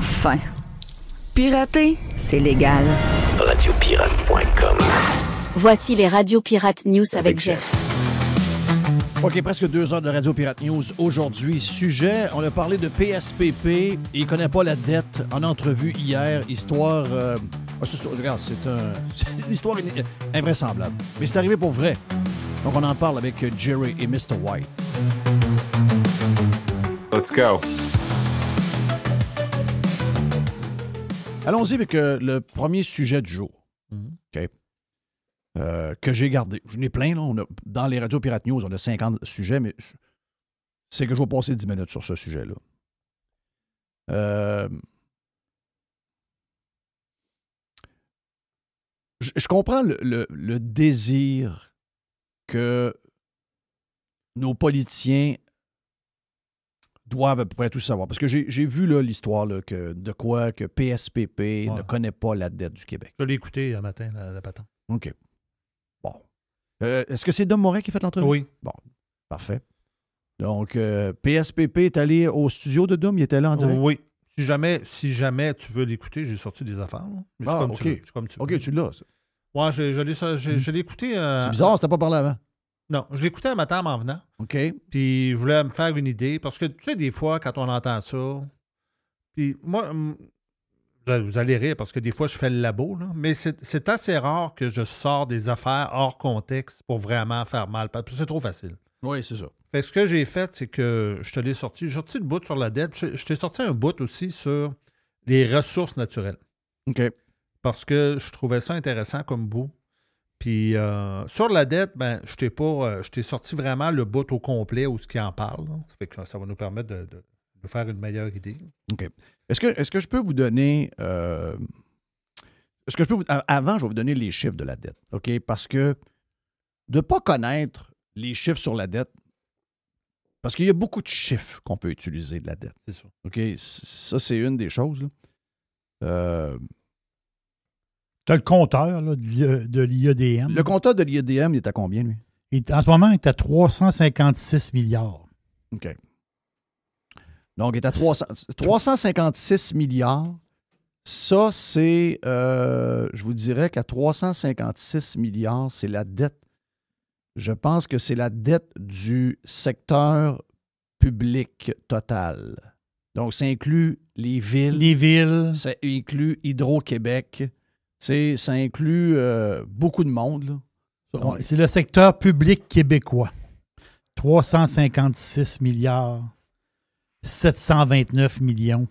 Enfin. Pirater, c'est légal. Radiopirate.com. Voici les Radio Pirate News avec Jeff. OK, presque 2 heures de Radio Pirate News aujourd'hui. Sujet, on a parlé de PSPP. Il ne connaît pas la dette en entrevue hier. Histoire... regarde, c'est une histoire invraisemblable. Mais c'est arrivé pour vrai. Donc, on en parle avec Jerry et Mr. White. Let's go. Allons-y avec le premier sujet du jour. OK. Que j'ai gardé. J'en ai plein, là. Dans les radios Pirate News, on a 50 sujets, mais c'est que je vais passer 10 minutes sur ce sujet-là. Je comprends le désir que nos politiciens doivent à peu près tout savoir. Parce que j'ai vu là, l'histoire là, que PSPP ne connaît pas la dette du Québec. Je l'ai écouté un matin, la patente. OK. Bon. Est-ce que c'est Dom Morin qui a fait l'entrevue? Oui. Bon, parfait. Donc, PSPP est allé au studio de Dom, il était là en direct? Oui. Si jamais tu veux l'écouter, j'ai sorti des affaires. Là. Mais c'est comme OK. tu veux. C'est comme tu veux. OK, tu l'as. Ça. Ouais, je l'ai écouté. C'est bizarre, c'était pas parlé avant. Non, je l'ai écouté un matin en m'en venant. OK. Puis je voulais me faire une idée. Parce que, tu sais, des fois, quand on entend ça, puis moi, vous allez rire parce que des fois, je fais le labo, là, mais c'est assez rare que je sors des affaires hors contexte pour vraiment faire mal. Parce que c'est trop facile. Oui, c'est ça. Fait que ce que j'ai fait, c'est que je te l'ai sorti. J'ai sorti le bout sur la dette. Je t'ai sorti un bout aussi sur les ressources naturelles. OK. Parce que je trouvais ça intéressant comme bout. Puis sur la dette, ben, je t'ai sorti vraiment le bout au complet où ce qui en parle. Là. Ça fait que ça va nous permettre de faire une meilleure idée. OK. Est-ce que je peux vous donner... avant, je vais vous donner les chiffres de la dette. OK? Parce que de ne pas connaître les chiffres sur la dette, parce qu'il y a beaucoup de chiffres qu'on peut utiliser de la dette. C'est ça. OK? Ça, c'est une des choses. Là. Tu as le compteur là, de l'IEDM. Le compteur de l'IEDM, il est à combien, lui? En ce moment, il est à 356 milliards. OK. Donc, il est à 356 milliards. Ça, c'est, je vous dirais qu'à 356 milliards, c'est la dette. Je pense que c'est la dette du secteur public total. Donc, ça inclut les villes. Les villes. Ça inclut Hydro-Québec. Ça inclut beaucoup de monde. Là. Ouais, c'est le secteur public québécois. 356 milliards. 729 millions.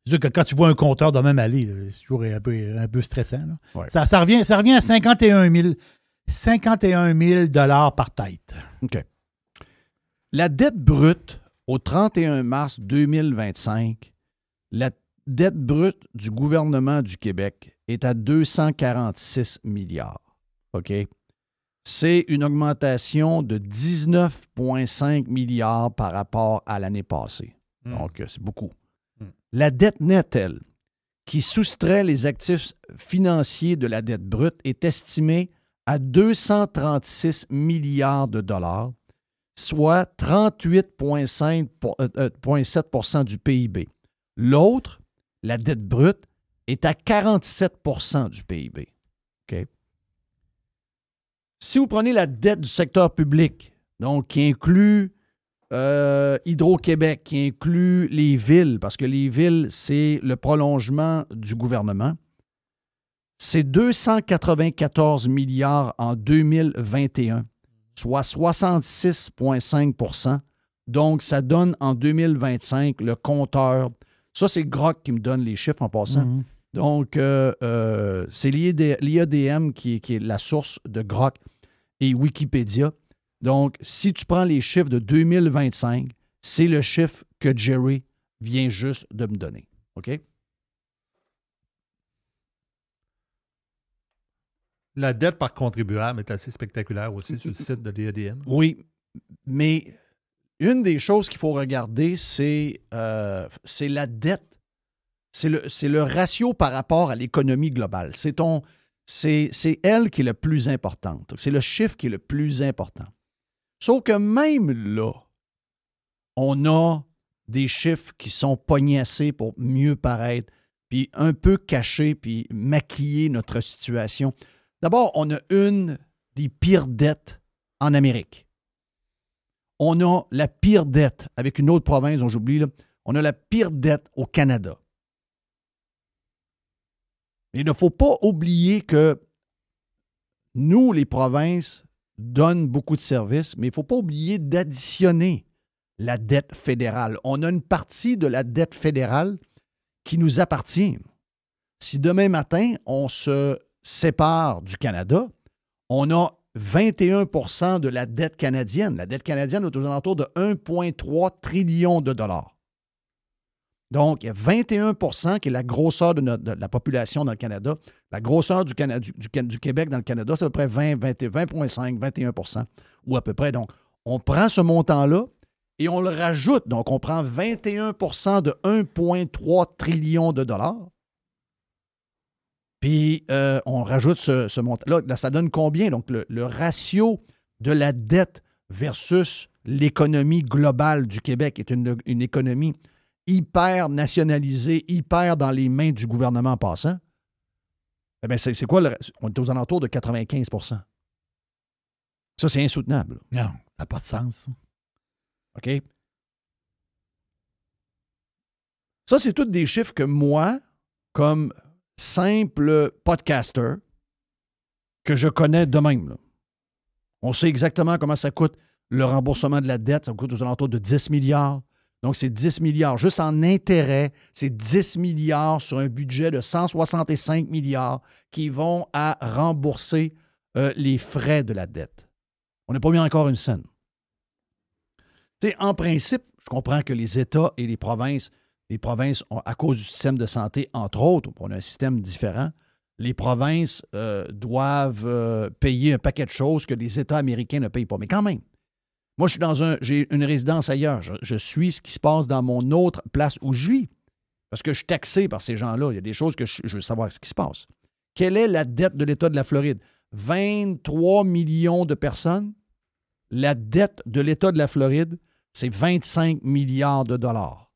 C'est sûr que quand tu vois un compteur de même aller, c'est toujours un peu stressant. Là. Ouais. Ça revient à 51 000 dollars par tête. OK. La dette brute au 31 mars 2025, la dette brute du gouvernement du Québec est à 246 milliards. OK? C'est une augmentation de 19,5 milliards par rapport à l'année passée. Donc, c'est beaucoup. La dette nette, elle, qui soustrait les actifs financiers de la dette brute, est estimée à 236 milliards de dollars, soit 38,7 du PIB. L'autre, la dette brute, est à 47 du PIB. OK? Si vous prenez la dette du secteur public, donc qui inclut Hydro-Québec, qui inclut les villes, parce que les villes, c'est le prolongement du gouvernement, c'est 294 milliards en 2021, soit 66,5 Donc, ça donne en 2025 le compteur. Ça, c'est Grok qui me donne les chiffres en passant. Mm-hmm. Donc, c'est l'IEDM qui est la source de Grok et Wikipédia. Donc, si tu prends les chiffres de 2025, c'est le chiffre que Jerry vient juste de me donner. OK? La dette par contribuable est assez spectaculaire aussi sur le site de l'IEDM. Oui, mais une des choses qu'il faut regarder, c'est la dette. C'est le ratio par rapport à l'économie globale. C'est elle qui est la plus importante. C'est le chiffre qui est le plus important. Sauf que même là, on a des chiffres qui sont pognassés pour mieux paraître, puis un peu cacher, puis maquiller notre situation. D'abord, on a une des pires dettes en Amérique. On a la pire dette avec une autre province dont j'oublie, là. On a la pire dette au Canada. Il ne faut pas oublier que nous, les provinces, donnent beaucoup de services, mais il ne faut pas oublier d'additionner la dette fédérale. On a une partie de la dette fédérale qui nous appartient. Si demain matin, on se sépare du Canada, on a 21 % de la dette canadienne. La dette canadienne est aux alentours de 1,3 trillion de dollars. Donc, il y a 21 % qui est la grosseur de la population dans le Canada. La grosseur du Québec dans le Canada, c'est à peu près 20,5, 21 % ou à peu près. Donc, on prend ce montant-là et on le rajoute. Donc, on prend 21 % de 1,3 trillion de dollars. Puis, on rajoute ce montant. Là, ça donne combien? Donc, le ratio de la dette versus l'économie globale du Québec est une économie hyper nationalisée, hyper dans les mains du gouvernement en passant. Eh bien, c'est quoi? On est aux alentours de 95 %. Ça, c'est insoutenable. Non, ça n'a pas de sens. OK? Ça, c'est tous des chiffres que moi, comme simple podcaster, que je connais de même. Là. On sait exactement comment ça coûte le remboursement de la dette. Ça coûte aux alentours de 10 milliards. Donc, c'est 10 milliards. Juste en intérêt, c'est 10 milliards sur un budget de 165 milliards qui vont à rembourser les frais de la dette. On n'a pas mis encore une scène. Tu sais, en principe, je comprends que les États et les provinces ont, à cause du système de santé, entre autres, on a un système différent, les provinces doivent payer un paquet de choses que les États américains ne payent pas. Mais quand même, moi, j'ai une résidence ailleurs. Je suis ce qui se passe dans mon autre place où je vis. Parce que je suis taxé par ces gens-là. Il y a des choses que je veux savoir ce qui se passe. Quelle est la dette de l'État de la Floride? 23 millions de personnes. La dette de l'État de la Floride, c'est 25 milliards de dollars.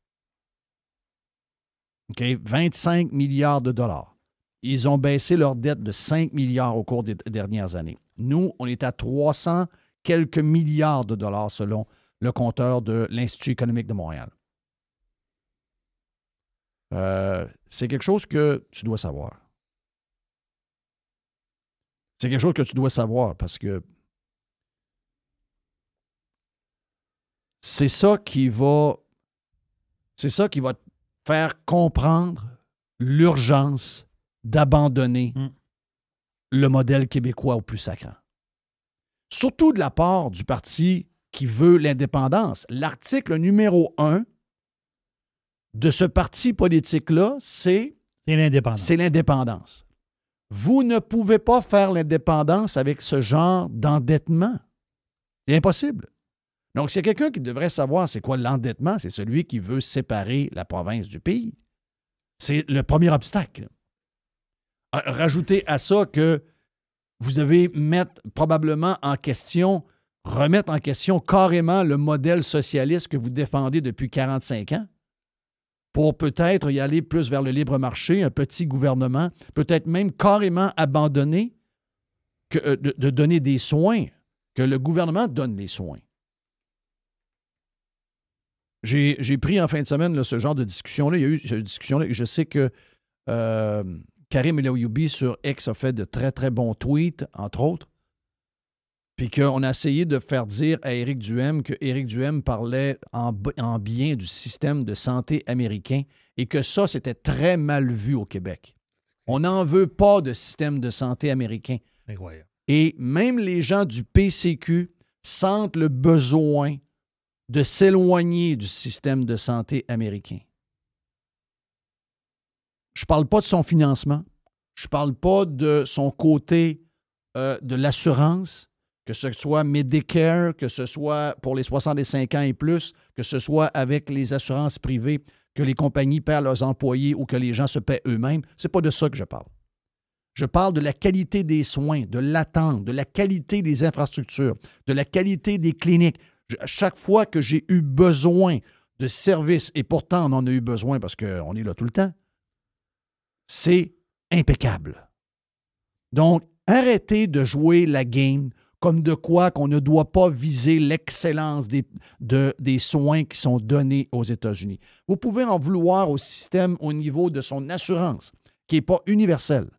OK? 25 milliards de dollars. Ils ont baissé leur dette de 5 milliards au cours des dernières années. Nous, on est à 300 quelques milliards de dollars selon le compteur de l'Institut économique de Montréal. C'est quelque chose que tu dois savoir. C'est quelque chose que tu dois savoir parce que c'est ça qui va te faire comprendre l'urgence d'abandonner le modèle québécois au plus sacrant. Surtout de la part du parti qui veut l'indépendance. L'article numéro 1 de ce parti politique-là, c'est l'indépendance. C'est l'indépendance. Vous ne pouvez pas faire l'indépendance avec ce genre d'endettement. C'est impossible. Donc, s'il y a quelqu'un qui devrait savoir c'est quoi l'endettement, c'est celui qui veut séparer la province du pays. C'est le premier obstacle. Rajoutez à ça que vous avez probablement remettre en question carrément le modèle socialiste que vous défendez depuis 45 ans pour peut-être y aller plus vers le libre marché, un petit gouvernement, peut-être même carrément abandonner de donner des soins, que le gouvernement donne les soins. J'ai pris en fin de semaine là, ce genre de discussion-là. Il y a eu cette discussion-là. Je sais que Karim El-Ayoumi sur X a fait de très, très bons tweets, entre autres, puis qu'on a essayé de faire dire à Éric Duhaime que Éric Duhaime parlait en bien du système de santé américain et que ça, c'était très mal vu au Québec. On n'en veut pas de système de santé américain. Incroyable. Et même les gens du PCQ sentent le besoin de s'éloigner du système de santé américain. Je ne parle pas de son financement. Je ne parle pas de son côté de l'assurance, que ce soit Medicare, que ce soit pour les 65 ans et plus, que ce soit avec les assurances privées, que les compagnies paient à leurs employés ou que les gens se paient eux-mêmes. Ce n'est pas de ça que je parle. Je parle de la qualité des soins, de l'attente, de la qualité des infrastructures, de la qualité des cliniques. À chaque fois que j'ai eu besoin de services, et pourtant on en a eu besoin parce qu'on est là tout le temps, c'est impeccable. Donc, arrêtez de jouer la game comme de quoi qu'on ne doit pas viser l'excellence des soins qui sont donnés aux États-Unis. Vous pouvez en vouloir au système au niveau de son assurance, qui n'est pas universelle,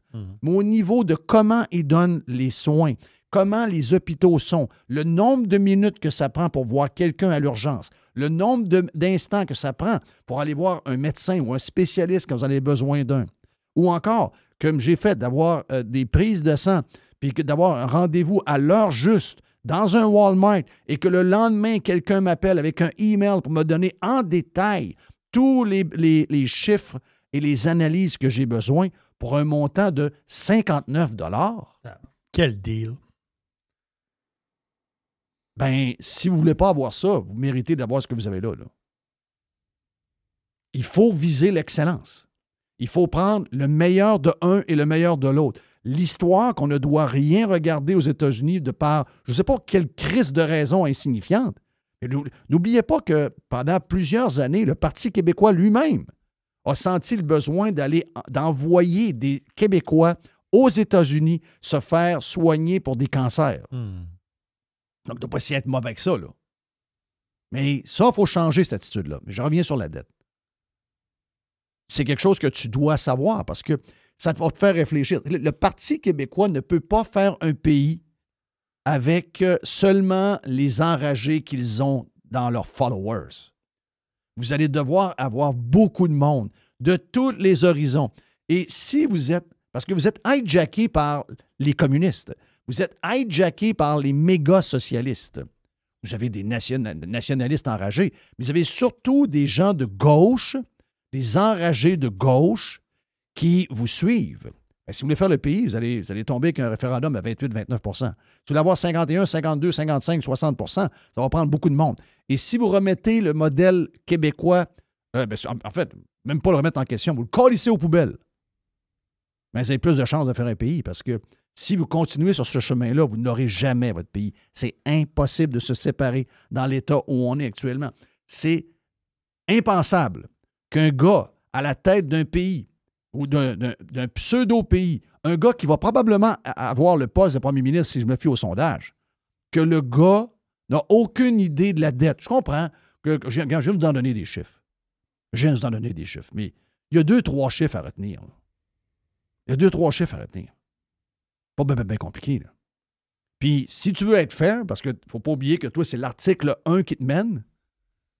mais au niveau de comment il donne les soins, comment les hôpitaux sont, le nombre de minutes que ça prend pour voir quelqu'un à l'urgence, le nombre d'instants que ça prend pour aller voir un médecin ou un spécialiste quand vous en avez besoin d'un. Ou encore, comme j'ai fait, d'avoir des prises de sang, puis d'avoir un rendez-vous à l'heure juste dans un Walmart et que le lendemain, quelqu'un m'appelle avec un email pour me donner en détail tous les chiffres et les analyses que j'ai besoin pour un montant de 59 $. Quel deal! Ben, si vous ne voulez pas avoir ça, vous méritez d'avoir ce que vous avez là. Il faut viser l'excellence. Il faut prendre le meilleur de un et le meilleur de l'autre. L'histoire qu'on ne doit rien regarder aux États-Unis de par, je ne sais pas quelle crise de raison insignifiante. Mais n'oubliez pas que pendant plusieurs années, le Parti québécois lui-même a senti le besoin d'envoyer des Québécois aux États-Unis se faire soigner pour des cancers. Donc, il ne doit pas s'y être mauvais que ça, là. Mais ça, il faut changer cette attitude-là. Mais je reviens sur la dette. C'est quelque chose que tu dois savoir parce que ça va te faire réfléchir. Le Parti québécois ne peut pas faire un pays avec seulement les enragés qu'ils ont dans leurs followers. Vous allez devoir avoir beaucoup de monde de tous les horizons. Et si vous êtes, parce que vous êtes hijacké par les communistes, vous êtes hijacké par les méga-socialistes. Vous avez des nationalistes enragés, mais vous avez surtout des gens de gauche, des enragés de gauche qui vous suivent. Bien, si vous voulez faire le pays, vous allez tomber avec un référendum à 28-29 %. Si vous voulez avoir 51, 52, 55, 60 %, ça va prendre beaucoup de monde. Et si vous remettez le modèle québécois, en fait, même pas le remettre en question, vous le collissez aux poubelles, bien, vous avez plus de chances de faire un pays parce que si vous continuez sur ce chemin-là, vous n'aurez jamais votre pays. C'est impossible de se séparer dans l'état où on est actuellement. C'est impensable qu'un gars à la tête d'un pays ou d'un pseudo-pays, un gars qui va probablement avoir le poste de premier ministre, si je me fie au sondage, que le gars n'a aucune idée de la dette. Je comprends que je vais vous en donner des chiffres. Je viens de vous en donner des chiffres, mais il y a 2-3 chiffres à retenir. Il y a 2-3 chiffres à retenir. Pas bien compliqué, là. Puis, si tu veux être fair, parce qu'il ne faut pas oublier que toi, c'est l'article 1 qui te mène,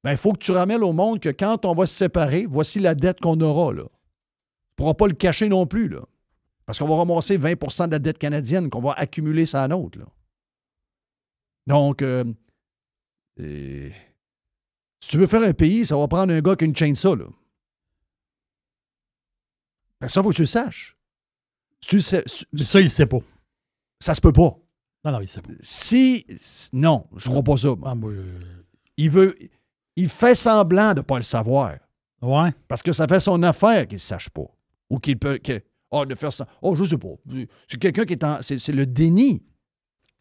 bien, il faut que tu ramènes au monde que quand on va se séparer, voici la dette qu'on aura, là. Tu ne pourras pas le cacher non plus, là. Parce qu'on va ramasser 20 % de la dette canadienne qu'on va accumuler sur la nôtre, là. Donc, si tu veux faire un pays, ça va prendre un gars qui a une chainsaw, là. Ben, ça, il faut que tu le saches. Ça, il ne sait pas. Ça se peut pas. Non, il ne sait pas. Non, je ne crois pas ça. Ah, moi, Il fait semblant de ne pas le savoir. Ouais. Parce que ça fait son affaire qu'il ne sache pas. Ou qu'il peut... de faire ça. Oh, je ne sais pas. C'est quelqu'un qui est en... C'est le déni.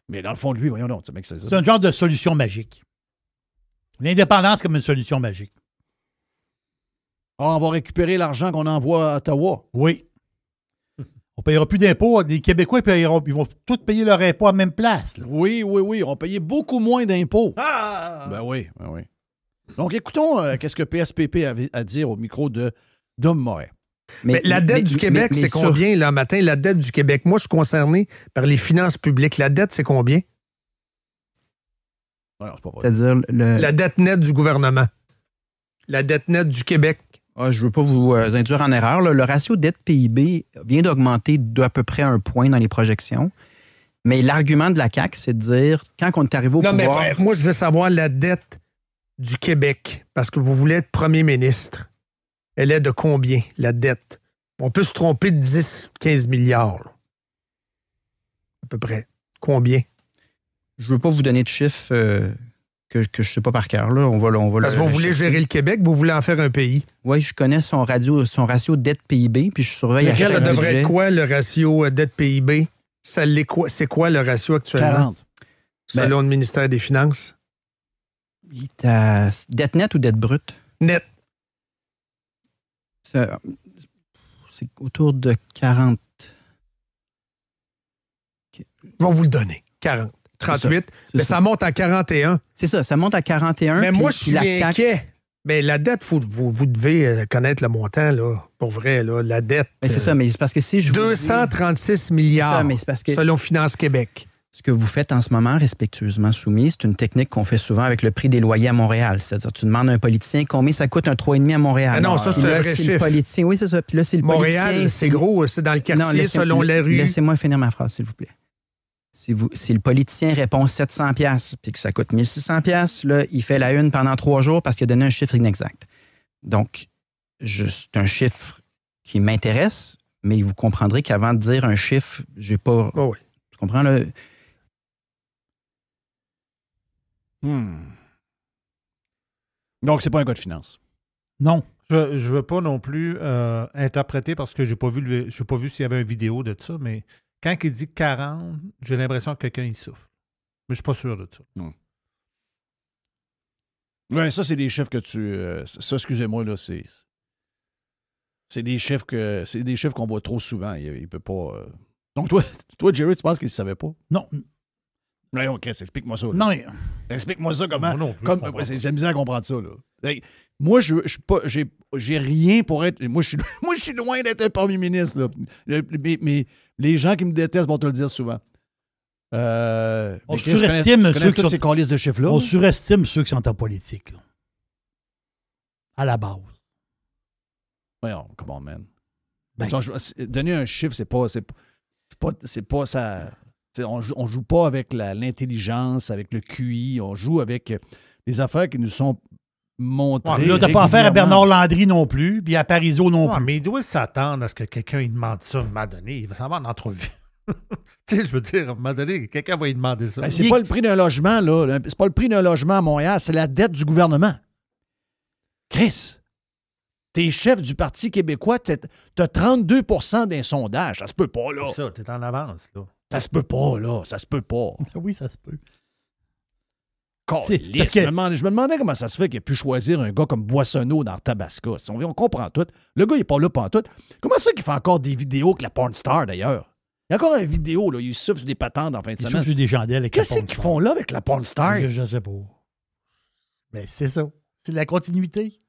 Mais dans le fond de lui, voyons donc. C'est un genre de solution magique. L'indépendance comme une solution magique. On va récupérer l'argent qu'on envoie à Ottawa. Oui. On ne payera plus d'impôts. Les Québécois, ils vont tous payer leurs impôts à la même place. Là. Oui. On va payer beaucoup moins d'impôts. Ben oui. Donc, écoutons qu'est-ce que PSPP avait à dire au micro de Dom Moret. Mais la dette du Québec, c'est combien, là, matin? La dette du Québec. Moi, je suis concerné par les finances publiques. La dette, c'est combien? Non, c'est pas vrai. C'est-à-dire la dette nette du gouvernement. La dette nette du Québec. Je ne veux pas vous induire en erreur. Là. Le ratio dette-PIB vient d'augmenter d'à peu près 1 point dans les projections. Mais l'argument de la CAQ, c'est de dire, quand on est arrivé au pouvoir... Non, mais frère, moi, je veux savoir la dette du Québec, parce que vous voulez être premier ministre. Elle est de combien, la dette? On peut se tromper de 10-15 milliards. Là. À peu près. Combien? Je ne veux pas vous donner de chiffres que je ne sais pas par cœur. Là. On va parce que vous voulez gérer le Québec, vous voulez en faire un pays. Oui, je connais son ratio dette-PIB, puis je surveille à chaque budget. Ça devrait être quoi, le ratio dette-PIB? C'est quoi le ratio actuellement? 40. Selon le ministère des Finances? Dette nette ou dette brute? Net. C'est autour de 40. Je vais vous le donner. 40. 38. Mais ça monte à 41. C'est ça monte à 41. Mais moi, je suis la inquiet. Mais la dette, vous devez connaître le montant, là, pour vrai, là, la dette. Mais c'est ça, mais c'est parce que si je 236 milliards, ça, mais c'est parce que selon Finance Québec. Ce que vous faites en ce moment, respectueusement soumis, c'est une technique qu'on fait souvent avec le prix des loyers à Montréal. C'est-à-dire, tu demandes à un politicien combien ça coûte un 3,5 à Montréal. Ah non, ça, c'est un vrai chiffre. Politicien, oui, c'est ça. Puis là, c'est le Montréal, politicien, c'est gros, c'est dans le quartier, selon la rue. Laissez-moi finir ma phrase, s'il vous plaît. Si le politicien répond 700$ puis que ça coûte 1600$, là, il fait la une pendant 3 jours parce qu'il a donné un chiffre inexact. Donc, c'est un chiffre qui m'intéresse, mais vous comprendrez qu'avant de dire un chiffre, j'ai pas... Oh oui. Tu comprends, là? Donc, c'est pas un gars de finance. Non. Je veux pas non plus interpréter parce que j'ai pas vu s'il y avait une vidéo de ça, mais quand il dit 40, j'ai l'impression que quelqu'un y souffle. Mais je suis pas sûr de ça. Oui, ça, c'est des chiffres que tu... ça, excusez-moi, là, c'est des chiffres qu'on voit trop souvent. Il peut pas... Donc, toi, Jerry, tu penses qu'il ne savait pas? Non. Ouais, OK, explique-moi ça. Là. Non, mais... Explique-moi ça comment... Non, j'ai de la misère à comprendre ça, là. Moi, je suis pas... J'ai rien pour être... Moi, je suis loin d'être un premier ministre, là. Mais les gens qui me détestent vont te le dire souvent. On surestime ceux qui sont... ces calices de chiffres-là. On surestime ceux qui sont en politique, là. À la base. Voyons, come on, man. Ben, donner un chiffre, c'est pas ça. On joue pas avec l'intelligence, avec le QI. On joue avec des affaires qui nous sont montrées. Là, t'as pas affaire à Bernard Landry non plus, puis à Parizeau non plus. Mais il doit s'attendre à ce que quelqu'un lui demande ça à un moment donné. Il va s'en avoir en entrevue. Tu sais, je veux dire, à un moment donné, quelqu'un va lui demander ça. Ben, c'est pas le prix d'un logement, là. C'est pas le prix d'un logement à Montréal, c'est la dette du gouvernement. Chris, t'es chef du Parti québécois, t'as 32 d'un sondage. Ça se peut pas, là. C'est ça, t'es en avance, là. Ça se peut pas, là. Ça se peut pas. Oui, ça se peut. Parce que je me demandais comment ça se fait qu'il ait pu choisir un gars comme Boissonneau dans Tabasco. On comprend tout. Le gars, il est pas là pantoute. Comment ça qu'il fait encore des vidéos avec la porn star, d'ailleurs? Il y a encore une vidéo, là, il souffle sur des patentes en fin de semaine. Il souffle sur des chandelles avec la porn star. Qu'est-ce qu'ils font là avec la porn star? Je sais pas. Mais c'est ça. C'est la continuité.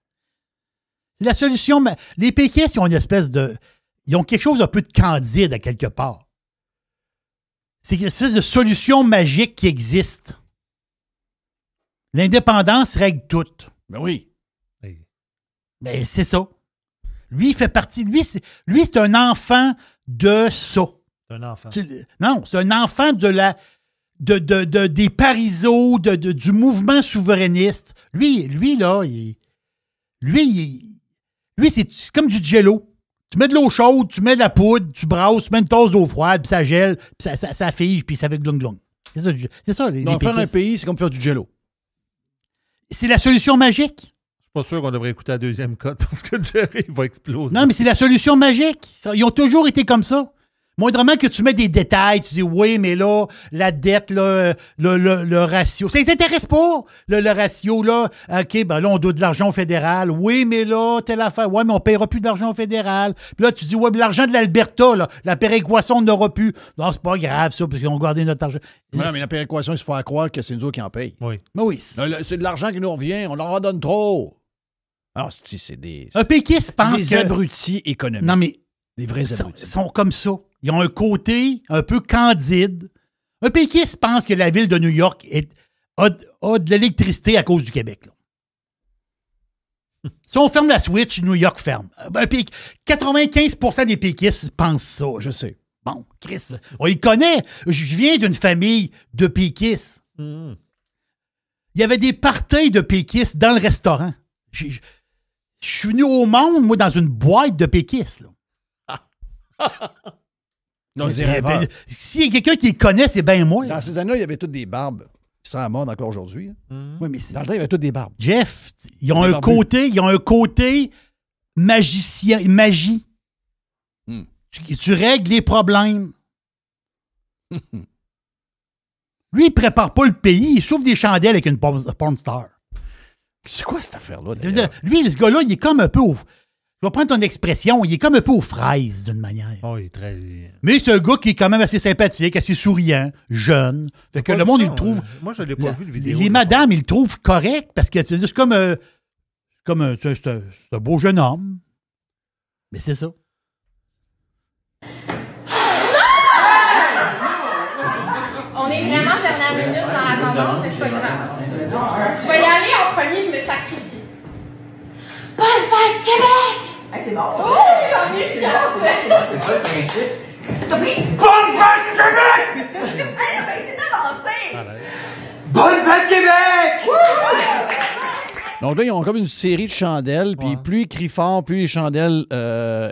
C'est la solution. Mais les péquistes, ils ont une espèce de... Ils ont quelque chose d'un peu de candide à quelque part. C'est une espèce de solution magique qui existe. L'indépendance règle tout. Ben oui. Ben c'est ça. Lui, il fait partie... Lui, c'est un enfant de ça. C'est un enfant. Non, c'est un enfant des Parizeaux, du mouvement souverainiste. Lui, là, c'est comme du jello. Tu mets de l'eau chaude, tu mets de la poudre, tu brasses, tu mets une tasse d'eau froide, puis ça gèle, puis ça fige, puis ça fait glong-glong. C'est ça, les faire un pays, c'est comme faire du jello. C'est la solution magique. Je suis pas sûr qu'on devrait écouter la deuxième cote parce que Jerry va exploser. Non, mais c'est la solution magique. Ils ont toujours été comme ça. Moindrement que tu mets des détails, tu dis oui, mais là, la dette, là, le ratio. Ça ne les intéresse pas, le ratio, là. OK, ben là, on doit de l'argent au fédéral. Oui, mais là, telle affaire. Oui, mais on ne paiera plus d'argent au fédéral. Puis là, tu dis, oui, mais l'argent de l'Alberta, là, la péréquation, on n'aura plus. Non, c'est pas grave, ça, parce qu'on va garder notre argent. Oui, mais la péréquation, il se fait croire que c'est nous autres qui en payent. Oui. Mais oui. C'est de l'argent qui nous revient, on leur en donne trop. Alors, c'est des... Un péquiste pense des abrutis économiques. Non, mais... Des vrais abrutis. Ils sont comme ça. Ils ont un côté un peu candide. Un péquiste pense que la ville de New York a de l'électricité à cause du Québec. Là. Si on ferme la switch, New York ferme. 95% des péquistes pensent ça. Je sais. Bon, Chris, on y connaît. Je viens d'une famille de péquistes. Il y avait des parties de péquistes dans le restaurant. Je suis venu au monde, moi, dans une boîte de péquistes. Là. S'il y a quelqu'un qui les connaît, c'est bien moi. Dans ces années-là, il y avait toutes des barbes. Ils sont à mode encore aujourd'hui. Oui, mais dans le temps, il y avait toutes des barbes. Jeff, ils ont un côté magicien, magie. Tu règles les problèmes. Lui, il prépare pas le pays. Il souffle des chandelles avec une porn star. C'est quoi cette affaire-là? Ça veut dire, lui, ce gars-là, il est comme un peu au... Je vais prendre ton expression, il est comme un peu aux fraises, d'une manière. Oh, il est très... Mais c'est un gars qui est quand même assez sympathique, assez souriant, jeune. Fait que le monde, il le trouve... Moi, je ne l'ai pas vu, le vidéo. Les madames, ils le trouvent correct parce que c'est comme un beau jeune homme. Mais c'est ça. On est vraiment dernière minute dans la tendance, mais c'est pas grave. Je vais y aller en premier, je me sacrifie. Bonne fête, Québec! Hey, c'est bon! Oh, j'en ai fière, tu sais. C'est ça le principe. T'as pris? Bonne fête, Québec! Hey, ben, c'est tellement simple! Bonne fête, Québec! Donc là, ils ont comme une série de chandelles, puis plus ils crient fort, plus les chandelles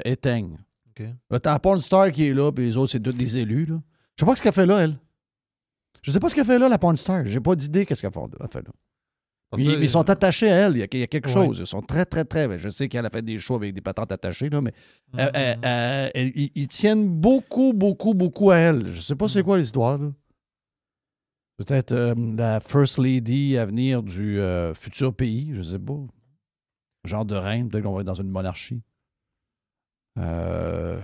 éteignent. Okay. Là, t'as la porn star qui est là, puis les autres, c'est tous des élus. Là. Je sais pas ce qu'elle fait là, elle. Je sais pas ce qu'elle fait là, la porn star. J'ai pas d'idée qu'est-ce qu'elle fait là. Ils sont attachés à elle. Il y a quelque chose. Ils sont très, très, très... Je sais qu'elle a fait des shows avec des patentes attachées, là, mais ils tiennent beaucoup, beaucoup, beaucoup à elle. Je sais pas c'est quoi l'histoire. Là. Peut-être la First Lady à venir du futur pays, je sais pas. Genre de reine, peut-être qu'on va être dans une monarchie. C'est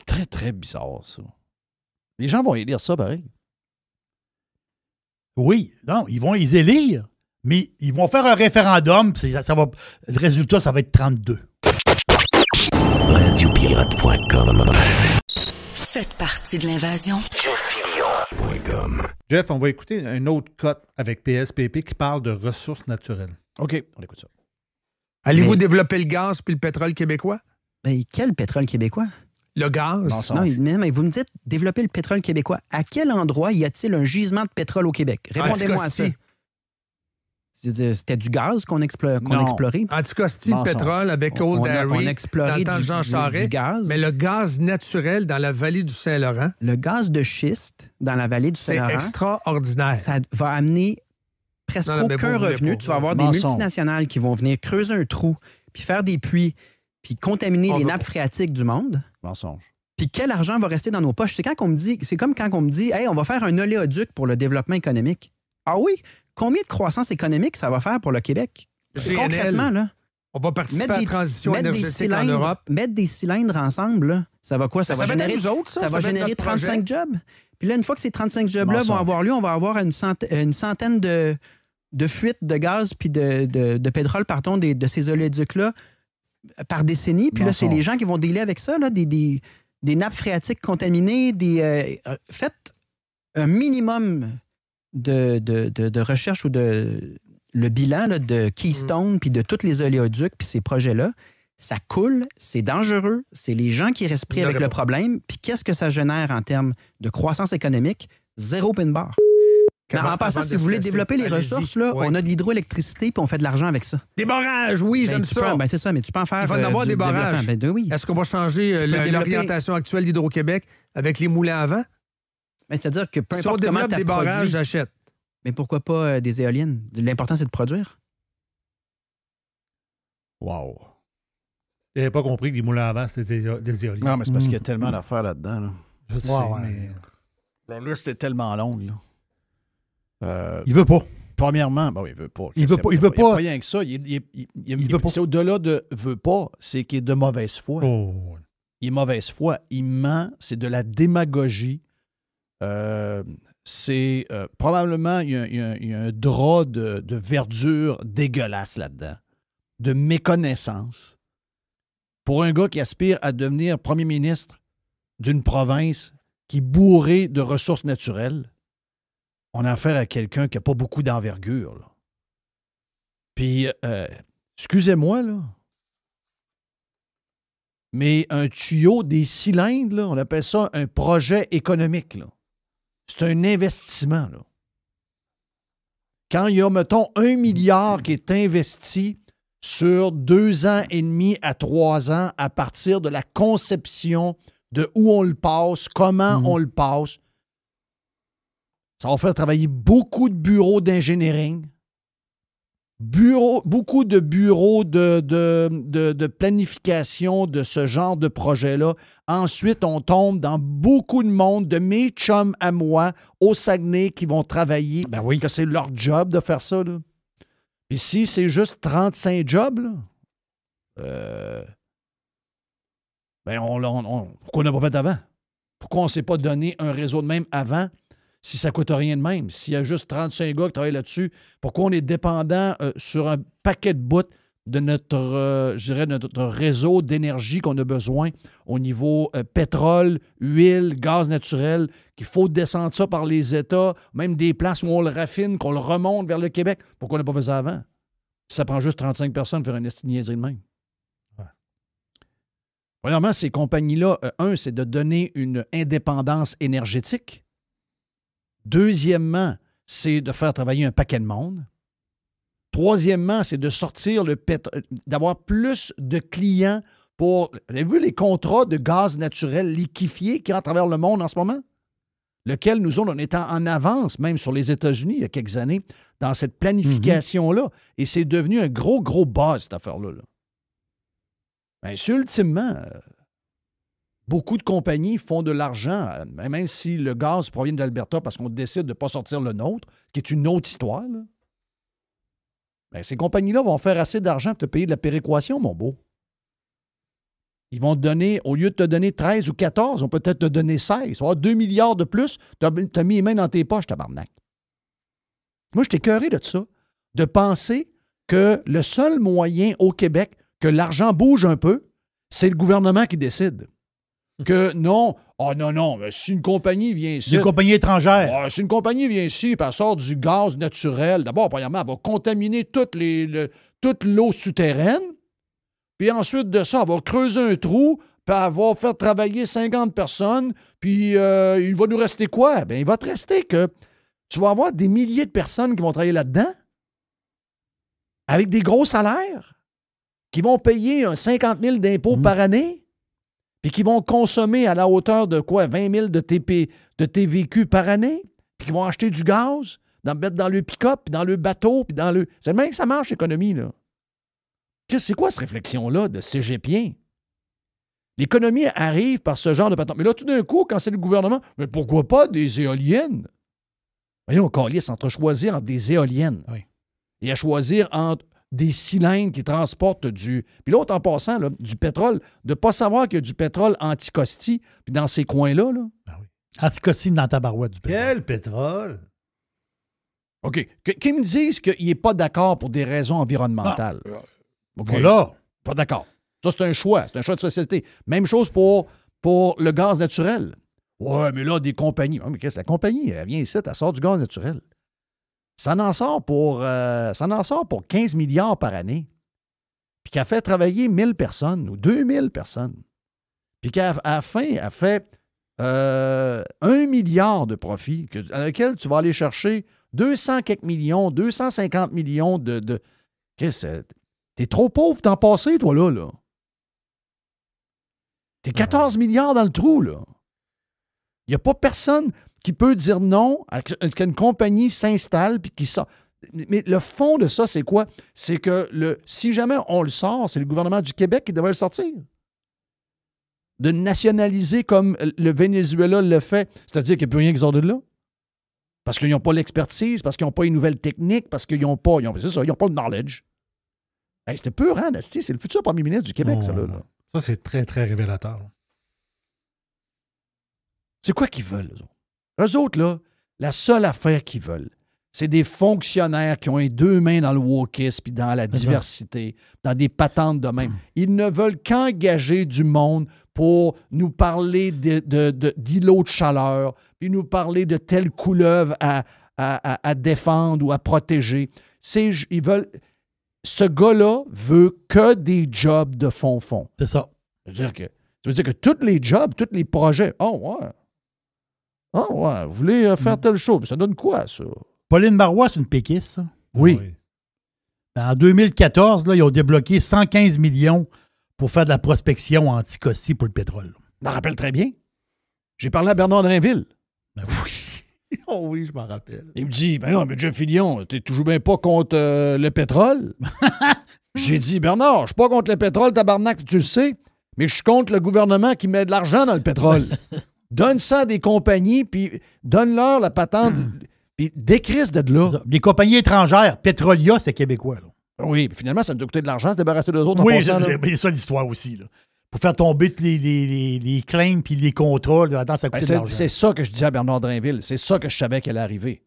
très, très bizarre, ça. Les gens vont élire ça, pareil. Oui, non, ils vont les élire, mais ils vont faire un référendum, puis le résultat, ça va être 32. Radiopirate.com. Faites partie de l'invasion. JeffFillion.com. Jeff, on va écouter un autre cut avec PSPP qui parle de ressources naturelles. OK, on écoute ça. Allez-vous développer le gaz puis le pétrole québécois? Ben, quel pétrole québécois? Le gaz? Non, mais vous me dites développer le pétrole québécois. À quel endroit y a-t-il un gisement de pétrole au Québec? Répondez-moi à ça. C'était du gaz qu'on explorait. Anticosti, le pétrole avec Old Harry, on explorait dans le temps de Jean Charest, du gaz. mais le gaz naturel dans la vallée du Saint-Laurent. Le gaz de schiste dans la vallée du Saint-Laurent. C'est extraordinaire. Ça va amener presque aucun revenu. Tu vas avoir des multinationales qui vont venir creuser un trou, puis faire des puits, puis contaminer les nappes phréatiques du monde. Mensonge. Puis quel argent va rester dans nos poches? C'est comme quand on me dit, hey, on va faire un oléoduc pour le développement économique. Ah oui? Combien de croissance économique ça va faire pour le Québec? Concrètement, là. On va participer à la transition énergétique en Europe. Mettre des cylindres ensemble, là, ça va quoi? Ça va générer, ça va générer 35 jobs. Puis là, une fois que ces 35 jobs-là vont avoir lieu, on va avoir une centaine de fuites de gaz puis de pétrole, pardon, de ces oléoducs-là par décennie. Puis là, c'est les gens qui vont dealer avec ça, là, des nappes phréatiques contaminées, faites un minimum de recherche ou le bilan là, de Keystone puis de tous les oléoducs puis ces projets-là. Ça coule, c'est dangereux, c'est les gens qui restent pris avec le problème. Puis qu'est-ce que ça génère en termes de croissance économique? Zéro pin bar. Mais en passant, si vous voulez développer les ressources, là, on a de l'hydroélectricité puis on fait de l'argent avec ça. Des barrages, oui, j'aime ça. C'est ça, mais tu peux en faire. Il va en avoir des barrages. Oui. Est-ce qu'on va changer l'orientation actuelle d'Hydro-Québec avec les moulins à vent? C'est-à-dire que peu si on importe comment développe des barrages, j'achète. Mais pourquoi pas des éoliennes? L'important, c'est de produire. Wow. Je n'avais pas compris que les moulins à vent, c'était des éoliennes. Non, mais c'est parce qu'il y a tellement d'affaires là-dedans. Là. Je sais, mais... La liste est tellement longue. Là. Il veut pas. Premièrement, il veut pas. Il veut pas. Il veut pas rien que ça. Il veut pas. C'est au-delà de veut pas, c'est qu'il est de mauvaise foi. Oh. Il est mauvaise foi. Il ment. C'est de la démagogie. C'est probablement, il y a un drap de verdure dégueulasse là-dedans, de méconnaissance. Pour un gars qui aspire à devenir premier ministre d'une province qui est bourrée de ressources naturelles, on a affaire à quelqu'un qui n'a pas beaucoup d'envergure. Là. Puis, excusez-moi, là, mais un tuyau, des cylindres, là, on appelle ça un projet économique, là. C'est un investissement, là. Quand il y a, mettons, 1 milliard qui est investi sur 2 ans et demi à 3 ans à partir de la conception de où on le passe, comment on le passe, ça va faire travailler beaucoup de bureaux d'engineering, beaucoup de bureaux de planification de ce genre de projet-là. Ensuite, on tombe dans beaucoup de monde, de mes chums à moi, au Saguenay, qui vont travailler, que c'est leur job de faire ça. Là. Et si c'est juste 35 jobs, là, pourquoi on n'a pas fait avant? Pourquoi on ne s'est pas donné un réseau de même avant si ça ne coûte rien de même? S'il y a juste 35 gars qui travaillent là-dessus, pourquoi on est dépendant sur un paquet de bouts de notre, notre réseau d'énergie qu'on a besoin au niveau pétrole, huile, gaz naturel, qu'il faut descendre ça par les États, même des places où on le raffine, qu'on le remonte vers le Québec. Pourquoi on n'a pas fait ça avant? Ça prend juste 35 personnes pour faire une niaiserie de même. Ouais. Premièrement, ces compagnies-là, c'est de donner une indépendance énergétique. Deuxièmement, c'est de faire travailler un paquet de monde. Troisièmement, c'est de sortir d'avoir plus de clients pour... Vous avez vu les contrats de gaz naturel liquéfié qui rentrent à travers le monde en ce moment? Lequel nous autres, on est en avance, même sur les États-Unis, il y a quelques années, dans cette planification-là. Et c'est devenu un gros buzz, cette affaire-là. Bien, ultimement, beaucoup de compagnies font de l'argent, même si le gaz provient de l'Alberta parce qu'on décide de ne pas sortir le nôtre, qui est une autre histoire, là. Bien, ces compagnies-là vont faire assez d'argent pour te payer de la péréquation, mon beau. Ils vont te donner, au lieu de te donner 13 ou 14, ils vont peut-être te donner 16. Ça va avoir 2 milliards de plus. Tu as mis les mains dans tes poches, tabarnak. Moi, je t'ai écœuré de ça, de penser que le seul moyen au Québec que l'argent bouge un peu, c'est le gouvernement qui décide. Que non, mais si une compagnie vient ici... C'est une compagnie étrangère. Si une compagnie vient ici et elle sort du gaz naturel, d'abord, premièrement, elle va contaminer toute l'eau souterraine, puis ensuite de ça, elle va creuser un trou, puis elle va faire travailler 50 personnes, puis il va nous rester quoi? Bien, il va te rester que tu vas avoir des milliers de personnes qui vont travailler là-dedans, avec des gros salaires, qui vont payer 50 000 d'impôts par année, puis qui vont consommer à la hauteur de quoi? 20 000 de TVQ par année, puis qui vont acheter du gaz, mettre dans le pick-up, puis dans le bateau, puis dans le... C'est le même que ça marche, l'économie, là. C'est quoi cette réflexion-là de cégepien? L'économie arrive par ce genre de patente. Mais là, tout d'un coup, quand c'est le gouvernement, mais pourquoi pas des éoliennes? Voyons, Calisse, entre choisir entre des éoliennes et à choisir entre des cylindres qui transportent du... Puis l'autre, en passant, là, du pétrole, de ne pas savoir qu'il y a du pétrole anticosti, puis dans ces coins-là, là. Ah oui. Anticosti dans ta barouette du pétrole. Quel pétrole? OK. Qu'ils me disent qu'il n'est pas d'accord pour des raisons environnementales. Okay. Voilà. Pas d'accord. Ça, c'est un choix. C'est un choix de société. Même chose pour le gaz naturel. Ouais, mais là, des compagnies. Oh, mais qu'est-ce que la compagnie, elle vient ici, elle sort du gaz naturel. Ça en sort pour 15 milliards par année. Puis qu'elle fait travailler 1000 personnes ou 2000 personnes. Puis qu'à la fin, elle fait 1 milliard de profit, à lequel tu vas aller chercher 200 quelques millions, 250 millions de... Qu'est-ce que t'es trop pauvre pour t'en passer, toi, là. T'es 14 milliards dans le trou, là. Il n'y a pas personne qui peut dire non qu'une compagnie s'installe puis qui sort. Mais le fond de ça, c'est quoi? C'est que si jamais on le sort, c'est le gouvernement du Québec qui devrait le sortir. De nationaliser comme le Venezuela le fait, c'est-à-dire qu'il n'y a plus rien qui sort de là. Parce qu'ils n'ont pas l'expertise, parce qu'ils n'ont pas les nouvelles techniques, parce qu'ils n'ont pas, c'est ça, ils n'ont pas le knowledge. Hey, c'était peur, hein, Nasty? C'est le futur premier ministre du Québec, ça, là. Ça, c'est très, très révélateur. C'est quoi qu'ils veulent, eux autres? Eux autres, là, la seule affaire qu'ils veulent, c'est des fonctionnaires qui ont les deux mains dans le wokisme puis dans la diversité, dans des patentes de même. Ils ne veulent qu'engager du monde pour nous parler d'îlots de chaleur, puis nous parler de telle couleuvre à défendre ou à protéger. Ils veulent... Ce gars-là veut que des jobs de fond-fond. C'est ça. Ça veut dire que tous les jobs, tous les projets... Oh, ouais, vous voulez faire telle chose. Ça donne quoi, ça? Pauline Marois, c'est une péquiste, ça? Oui. En 2014, là, ils ont débloqué 115 millions pour faire de la prospection anti-Costi pour le pétrole. Je m'en rappelle très bien. J'ai parlé à Bernard Drainville. Ben oui. Oh oui, je m'en rappelle. Il me dit, ben non, mais Jeff Fillion, t'es toujours bien pas contre le pétrole? J'ai dit, Bernard, je suis pas contre le pétrole, tabarnak, tu le sais, mais je suis contre le gouvernement qui met de l'argent dans le pétrole. Donne ça à des compagnies, puis donne-leur la patente. Puis décrisse de là. Les compagnies étrangères, Petrolia, c'est québécois. Là. Oui, puis finalement, ça nous a coûté de l'argent se débarrasser d'eux autres. Oui, en passant, c'est ça l'histoire aussi. Là. Pour faire tomber tous les claims puis les contrats, là, ça coûte de l'argent. C'est ça que je disais à Bernard Drinville. C'est ça que je savais qu'elle allait arriver.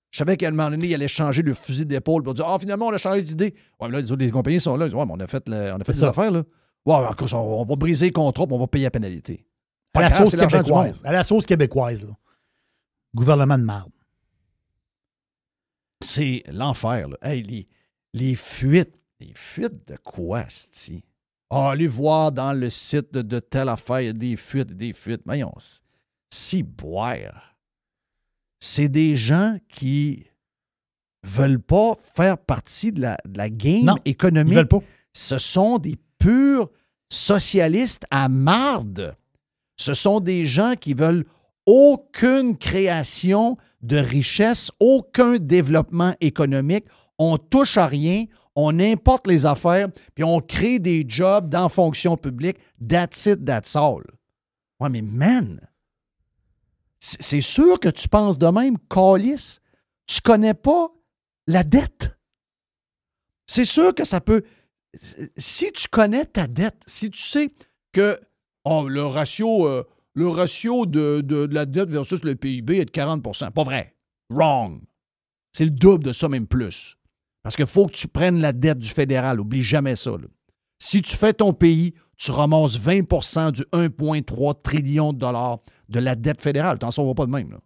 Je savais qu'à un moment donné, il allait changer le fusil d'épaule pour dire finalement, on a changé d'idée. Ouais, mais là, les compagnies sont là. Ils disent, mais on a fait des affaires. Là. Ouais, on va briser le contrat puis on va payer la pénalité. À la sauce québécoise. À la sauce québécoise. Là. Gouvernement de marde. C'est l'enfer. Là. Hey, les fuites. Les fuites de quoi, c'ti? Allez voir dans le site de telle affaire, il y a des fuites. Voyons, si boire. C'est des gens qui veulent pas faire partie de la game économique. Ils veulent pas. Ce sont des purs socialistes à marde. Ce sont des gens qui veulent aucune création de richesse, aucun développement économique. On touche à rien, on importe les affaires, puis on crée des jobs dans la fonction publique. That's it, that's all. Ouais, mais man, c'est sûr que tu penses de même, câlisse. Tu connais pas la dette. C'est sûr que ça peut... Si tu connais ta dette, si tu sais que le ratio de la dette versus le PIB est de 40 %. Pas vrai. Wrong. C'est le double de ça, même plus. Parce qu'il faut que tu prennes la dette du fédéral. Oublie jamais ça. Là. Si tu fais ton pays, tu ramasses 20 du 1,3 trillion de dollars de la dette fédérale. Tu n'en sauveras pas de même. Là.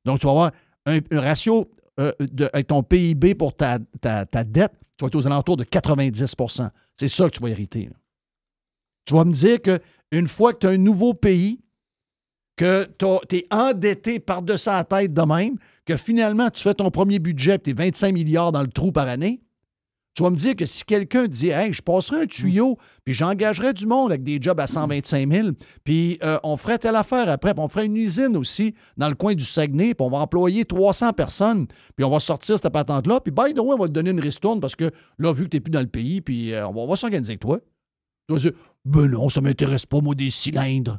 Donc, tu vas avoir un ratio avec ton PIB pour ta dette, tu vas être aux alentours de 90 %. C'est ça que tu vas hériter. Là. Tu vas me dire qu'une fois que tu as un nouveau pays, que tu es endetté par-dessus la tête de même, que finalement, tu fais ton premier budget et tu es 25 milliards dans le trou par année, tu vas me dire que si quelqu'un dit « Hey, je passerai un tuyau, puis j'engagerai du monde avec des jobs à 125 000, puis on ferait telle affaire après, puis on ferait une usine aussi dans le coin du Saguenay, puis on va employer 300 personnes, puis on va sortir cette patente-là, puis by the way, on va te donner une ristourne parce que là, vu que tu n'es plus dans le pays, puis on va s'organiser avec toi. » Tu vas dire « Ben non, ça ne m'intéresse pas, moi, des cylindres. »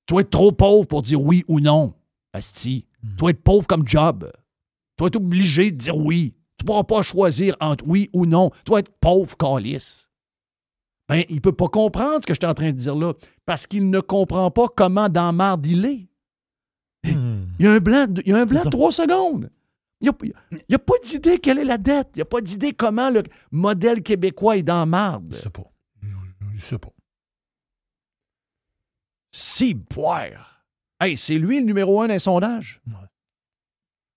Tu vas être trop pauvre pour dire oui ou non, asti. Tu vas être pauvre comme job. Tu vas être obligé de dire oui. Tu ne pourras pas choisir entre oui ou non. Tu vas être pauvre calice. Ben, il ne peut pas comprendre ce que je suis en train de dire là, parce qu'il ne comprend pas comment dans marde il est. Il y a un blanc de 3 secondes. Il n'y a pas d'idée quelle est la dette. Il n'y a pas d'idée comment le modèle québécois est dans marde. Je sais pas. Je sais pas. Si boire. Hey, c'est lui le numéro 1 d'un sondage. Ouais.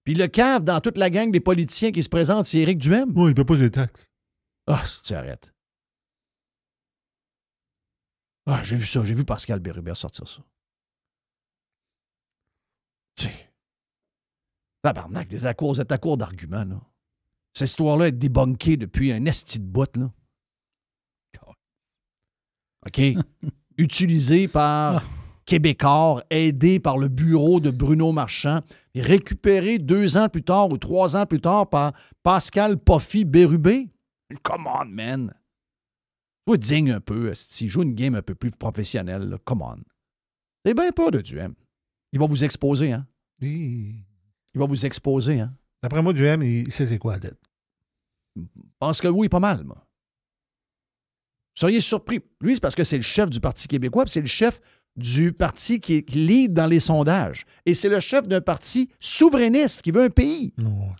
Puis le cave dans toute la gang des politiciens qui se présentent, c'est Éric Duhem. Oui, il peut pas les taxes. Ah, si tu arrêtes. Ah, j'ai vu ça. J'ai vu Pascal Bérubé sortir ça. Tu sais. Tabarnak, des accords, vous êtes à court d'arguments, là. Cette histoire-là est débunkée depuis un esti de bout, là. OK? Utilisé par Québécois, aidé par le bureau de Bruno Marchand, et récupéré 2 ans plus tard ou 3 ans plus tard par Pascal Poffy Bérubé. Come on, man. Sois digne un peu, esti. Joue une game un peu plus professionnelle, là. Come on. C'est bien pas de Duhem. Il va vous exposer, hein? Oui. Il va vous exposer, hein? D'après moi, Duhem, il sait c'est quoi la dette. Je pense que oui, pas mal, moi. Vous seriez surpris. Lui, c'est parce que c'est le chef du Parti québécois, puis c'est le chef du parti qui lead dans les sondages. Et c'est le chef d'un parti souverainiste qui veut un pays. Non.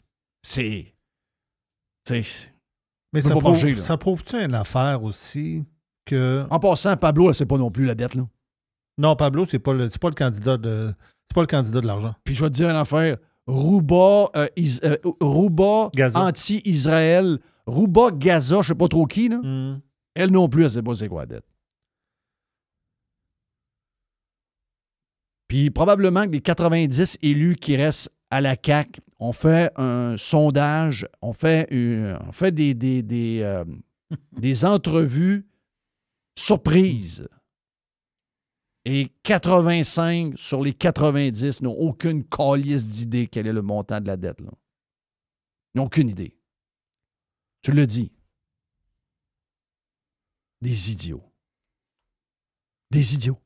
Mais ça prouve-tu une affaire aussi que... En passant, Pablo, c'est pas non plus la dette, là. Non, Pablo, c'est pas le candidat de... C'est pas le candidat de l'argent. Puis je vais te dire une affaire. Rouba anti-Israël, Rouba Gaza, je sais pas trop qui, là. Elle non plus, elle sait pas c'est quoi la dette. Puis probablement que les 90 élus qui restent à la CAQ ont fait un sondage, ont fait des entrevues surprises. Et 85 sur les 90 n'ont aucune calice d'idée quel est le montant de la dette, là. Ils n'ont aucune idée. Tu le dis. Des idiots. Des idiots.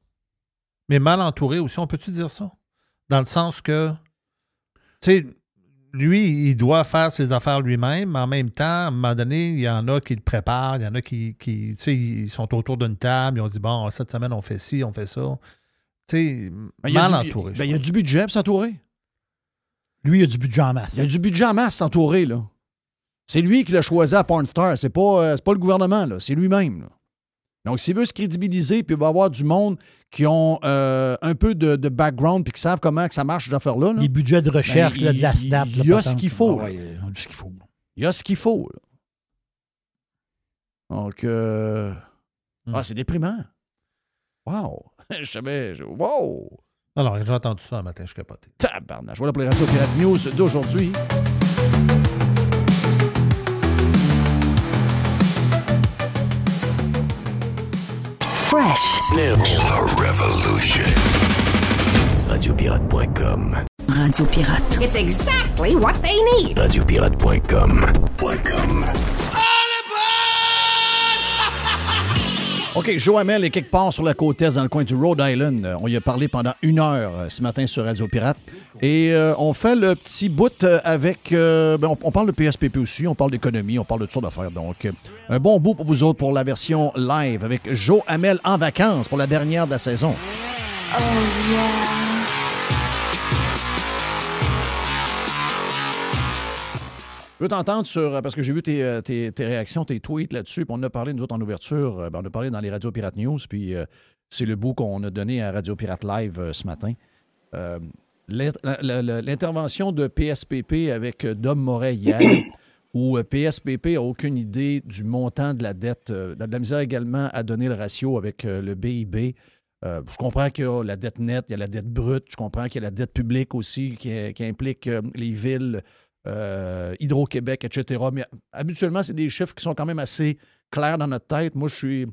Mais mal entouré aussi, on peut-tu dire ça? Dans le sens que Tu sais, lui, il doit faire ses affaires lui-même, mais en même temps, à un moment donné, il y en a qui le préparent, il y en a qui tu sais, ils sont autour d'une table, ils ont dit, bon, cette semaine, on fait ci, on fait ça. Tu sais, mal entouré. Il y a du budget pour s'entourer. Lui, il a du budget en masse. Il y a du budget en masse s'entourer, là. C'est lui qui l'a choisi à Pornstar. C'est pas le gouvernement, là. C'est lui-même, là. Donc, s'il veut se crédibiliser, puis il va avoir du monde qui ont un peu de background puis qui savent comment que ça marche, cette affaire-là. Les budgets de recherche, de la SNAP. Il y a ce qu'il faut. Il y a ce qu'il faut. Il y a ce qu'il faut. Là. Donc, c'est déprimant. Wow! Je savais. Wow! Alors, j'ai entendu ça un matin, je capotais. Tabarnak. Voilà pour les Radio Pirate News d'aujourd'hui. Fresh. New. The revolution. Radiopirate.com. Radio Pirate. It's exactly what they need. Radiopirate.com. OK, Joe Hamel est quelque part sur la côte est, dans le coin du Rhode Island. On y a parlé pendant 1 heure ce matin sur Radio Pirate. Et on fait le petit bout avec... on parle de PSPP aussi, on parle d'économie, on parle de toutes sortes d'affaires. Donc, un bon bout pour vous autres pour la version live avec Joe Hamel en vacances pour la dernière de la saison. Oh, yeah. Je veux t'entendre sur, parce que j'ai vu tes réactions, tes tweets là-dessus, puis on en a parlé, nous autres, en ouverture, on a parlé dans les Radio Pirate News, puis c'est le bout qu'on a donné à Radio Pirate Live ce matin. L'intervention de PSPP avec Dom Moret hier, où PSPP n'a aucune idée du montant de la dette, de la misère également à donner le ratio avec le BIB. Je comprends qu'il y a la dette nette, il y a la dette brute, je comprends qu'il y a la dette publique aussi qui implique les villes, Hydro-Québec, etc. Mais habituellement, c'est des chiffres qui sont quand même assez clairs dans notre tête. Moi, je suis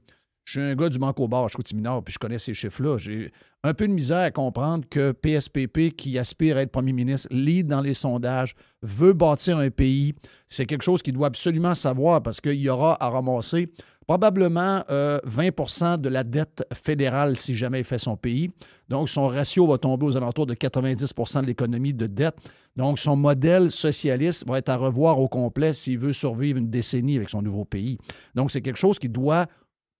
un gars du Banco-Bar, je suis Chicoutimi-Nord, puis je connais ces chiffres-là. J'ai un peu de misère à comprendre que PSPP, qui aspire à être premier ministre, lead dans les sondages, veut bâtir un pays. C'est quelque chose qu'il doit absolument savoir parce qu'il y aura à ramasser probablement 20 de la dette fédérale si jamais il fait son pays. Donc, son ratio va tomber aux alentours de 90 de l'économie de dette. Donc, son modèle socialiste va être à revoir au complet s'il veut survivre une décennie avec son nouveau pays. Donc, c'est quelque chose qu'il doit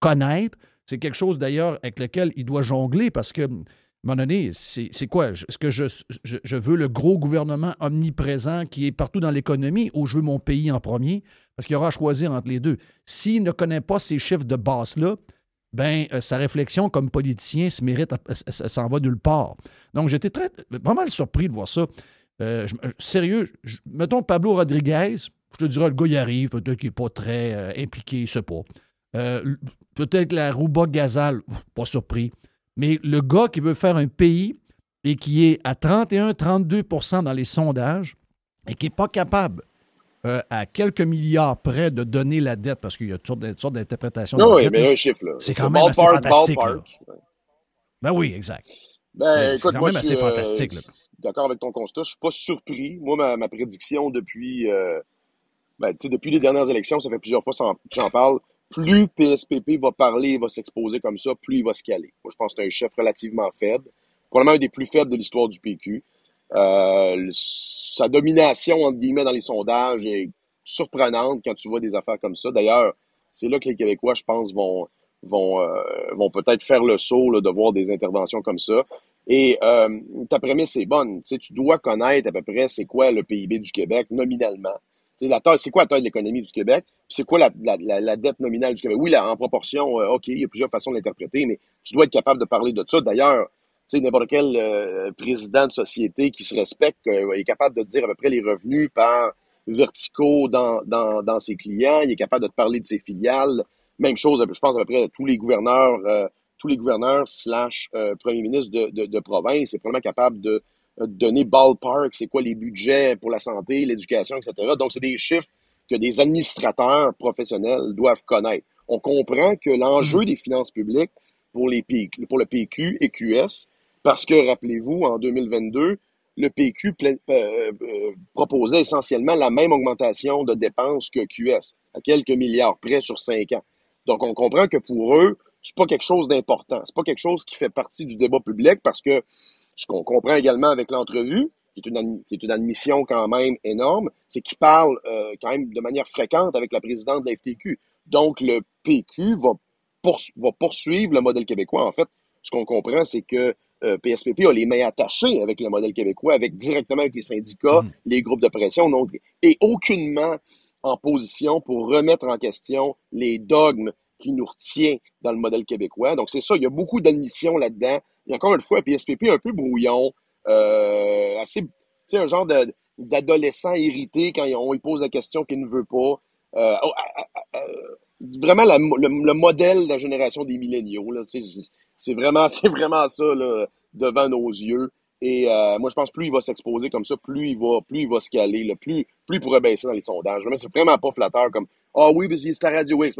connaître. C'est quelque chose, d'ailleurs, avec lequel il doit jongler parce que, à un moment donné, c'est quoi? Est-ce que je veux le gros gouvernement omniprésent qui est partout dans l'économie ou je veux mon pays en premier? Parce qu'il y aura à choisir entre les deux. S'il ne connaît pas ces chiffres de base-là, sa réflexion comme politicien s'en va nulle part. Donc, j'étais vraiment surpris de voir ça. Sérieux, mettons Pablo Rodriguez, je te dirais, le gars, il arrive, peut-être qu'il n'est pas très impliqué, je ne sais pas. Peut-être la Rouba Gazal, pas surpris. Mais le gars qui veut faire un pays et qui est à 31-32 dans les sondages et qui n'est pas capable à quelques milliards près de donner la dette, parce qu'il y a toutes sortes d'interprétations. Non, oui, mais un chiffre, là. C'est quand même assez fantastique. Ben oui, exact. C'est écoute, quand même assez fantastique. D'accord avec ton constat. Je suis pas surpris. Moi, ma prédiction depuis les dernières élections, ça fait plusieurs fois que j'en parle. Plus PSPP va parler, va s'exposer comme ça, plus il va se caler. Moi, je pense que c'est un chef relativement faible. Probablement un des plus faibles de l'histoire du PQ. Sa domination, entre guillemets, dans les sondages est surprenante quand tu vois des affaires comme ça. D'ailleurs, c'est là que les Québécois, je pense, vont peut-être faire le saut là, de voir des interventions comme ça. Et ta prémisse est bonne. Tu sais, tu dois connaître à peu près c'est quoi le PIB du Québec nominalement. Tu sais, c'est quoi la taille de l'économie du Québec? Puis c'est quoi la dette nominale du Québec? Oui, là, en proportion, OK, il y a plusieurs façons de l'interpréter, mais tu dois être capable de parler de ça. D'ailleurs, tu sais, n'importe quel président de société qui se respecte est capable de te dire à peu près les revenus par verticaux dans ses clients. Il est capable de te parler de ses filiales. Même chose, je pense à peu près à tous les gouverneurs / premiers ministres de province. C'est probablement capable de donner ballpark, c'est quoi les budgets pour la santé, l'éducation, etc. Donc, c'est des chiffres que des administrateurs professionnels doivent connaître. On comprend que l'enjeu des finances publiques pour le PQ et QS, parce que, rappelez-vous, en 2022, le PQ proposait essentiellement la même augmentation de dépenses que QS, à quelques milliards près sur 5 ans. Donc, on comprend que pour eux, c'est pas quelque chose d'important. C'est pas quelque chose qui fait partie du débat public parce que ce qu'on comprend également avec l'entrevue, qui est une admission quand même énorme, c'est qu'il parle quand même de manière fréquente avec la présidente de la FTQ. Donc, le PQ va poursuivre le modèle québécois. En fait, ce qu'on comprend, c'est que PSPP a les mains attachées avec le modèle québécois, directement avec les syndicats, les groupes de pression, donc, et aucunement en position pour remettre en question les dogmes qui nous retient dans le modèle québécois. Donc, c'est ça, il y a beaucoup d'admissions là-dedans. Et encore une fois, PSPP un peu brouillon, assez, tu sais, un genre d'adolescent irrité quand on lui pose la question qu'il ne veut pas. Vraiment le modèle de la génération des milléniaux, là, c'est vraiment ça là, devant nos yeux. Et moi, je pense que plus il va s'exposer comme ça, plus il va se caler, là, plus il pourrait baisser dans les sondages. Mais c'est vraiment pas flatteur comme « Ah oui, parce qu'il est à Radio X. »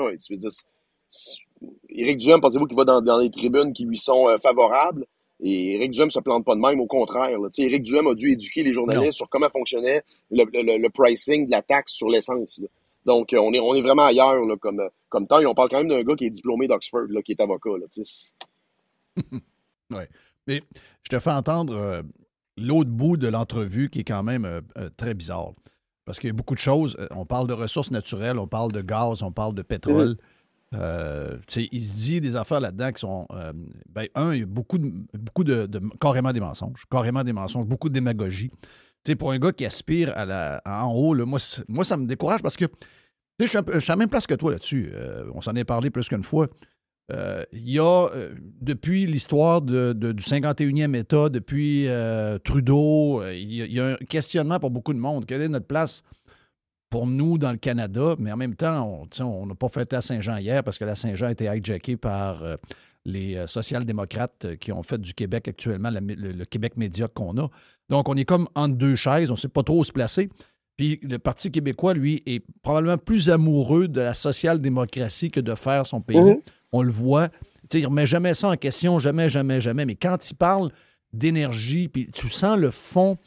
Éric Duhem, pensez-vous qu'il va dans les tribunes qui lui sont favorables? Et Éric Duhem se plante pas de même, au contraire. Là. Éric Duhem a dû éduquer les journalistes sur comment fonctionnait le pricing de la taxe sur l'essence. Là. Donc, on est vraiment ailleurs là, comme temps. Et on parle quand même d'un gars qui est diplômé d'Oxford, là, qui est avocat. Oui. Mais je te fais entendre l'autre bout de l'entrevue qui est quand même très bizarre. Parce qu'il y a beaucoup de choses. On parle de ressources naturelles, on parle de gaz, on parle de pétrole. Il se dit des affaires là-dedans qui sont... il y a beaucoup de carrément des mensonges, beaucoup de démagogie. T'sais, pour un gars qui aspire en haut, là, moi, ça me décourage parce que je suis à la même place que toi là-dessus. On s'en est parlé plus qu'une fois. Il y a, depuis l'histoire du 51e État, depuis Trudeau, il y a un questionnement pour beaucoup de monde. Quelle est notre place pour nous dans le Canada? Mais en même temps, on n'a pas fêté à Saint-Jean hier parce que la Saint-Jean a été hijackée par les social-démocrates qui ont fait du Québec actuellement le Québec médiocre qu'on a. Donc, on est comme entre deux chaises, on ne sait pas trop où se placer. Puis le Parti québécois, lui, est probablement plus amoureux de la social-démocratie que de faire son pays. Mm-hmm. On le voit. Il ne remet jamais ça en question, jamais. Mais quand il parle d'énergie, puis tu sens le fond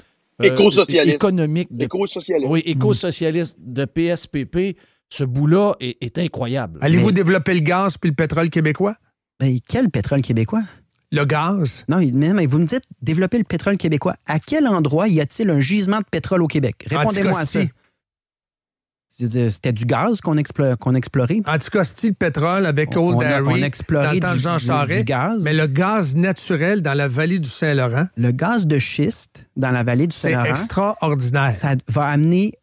économique. Éco-socialiste. Oui, éco-socialiste de PSPP, ce bout-là est incroyable. Allez-vous développer le gaz puis le pétrole québécois? Mais quel pétrole québécois? Le gaz? Non, mais vous me dites développer le pétrole québécois. À quel endroit y a-t-il un gisement de pétrole au Québec? Répondez-moi à ça. C'était du gaz qu'on explorait. Anticosti, le pétrole avec Old Harry, dans le temps de Jean Charest. Du gaz. Mais le gaz naturel dans la vallée du Saint-Laurent. Le gaz de schiste dans la vallée du Saint-Laurent. C'est extraordinaire. Ça va amener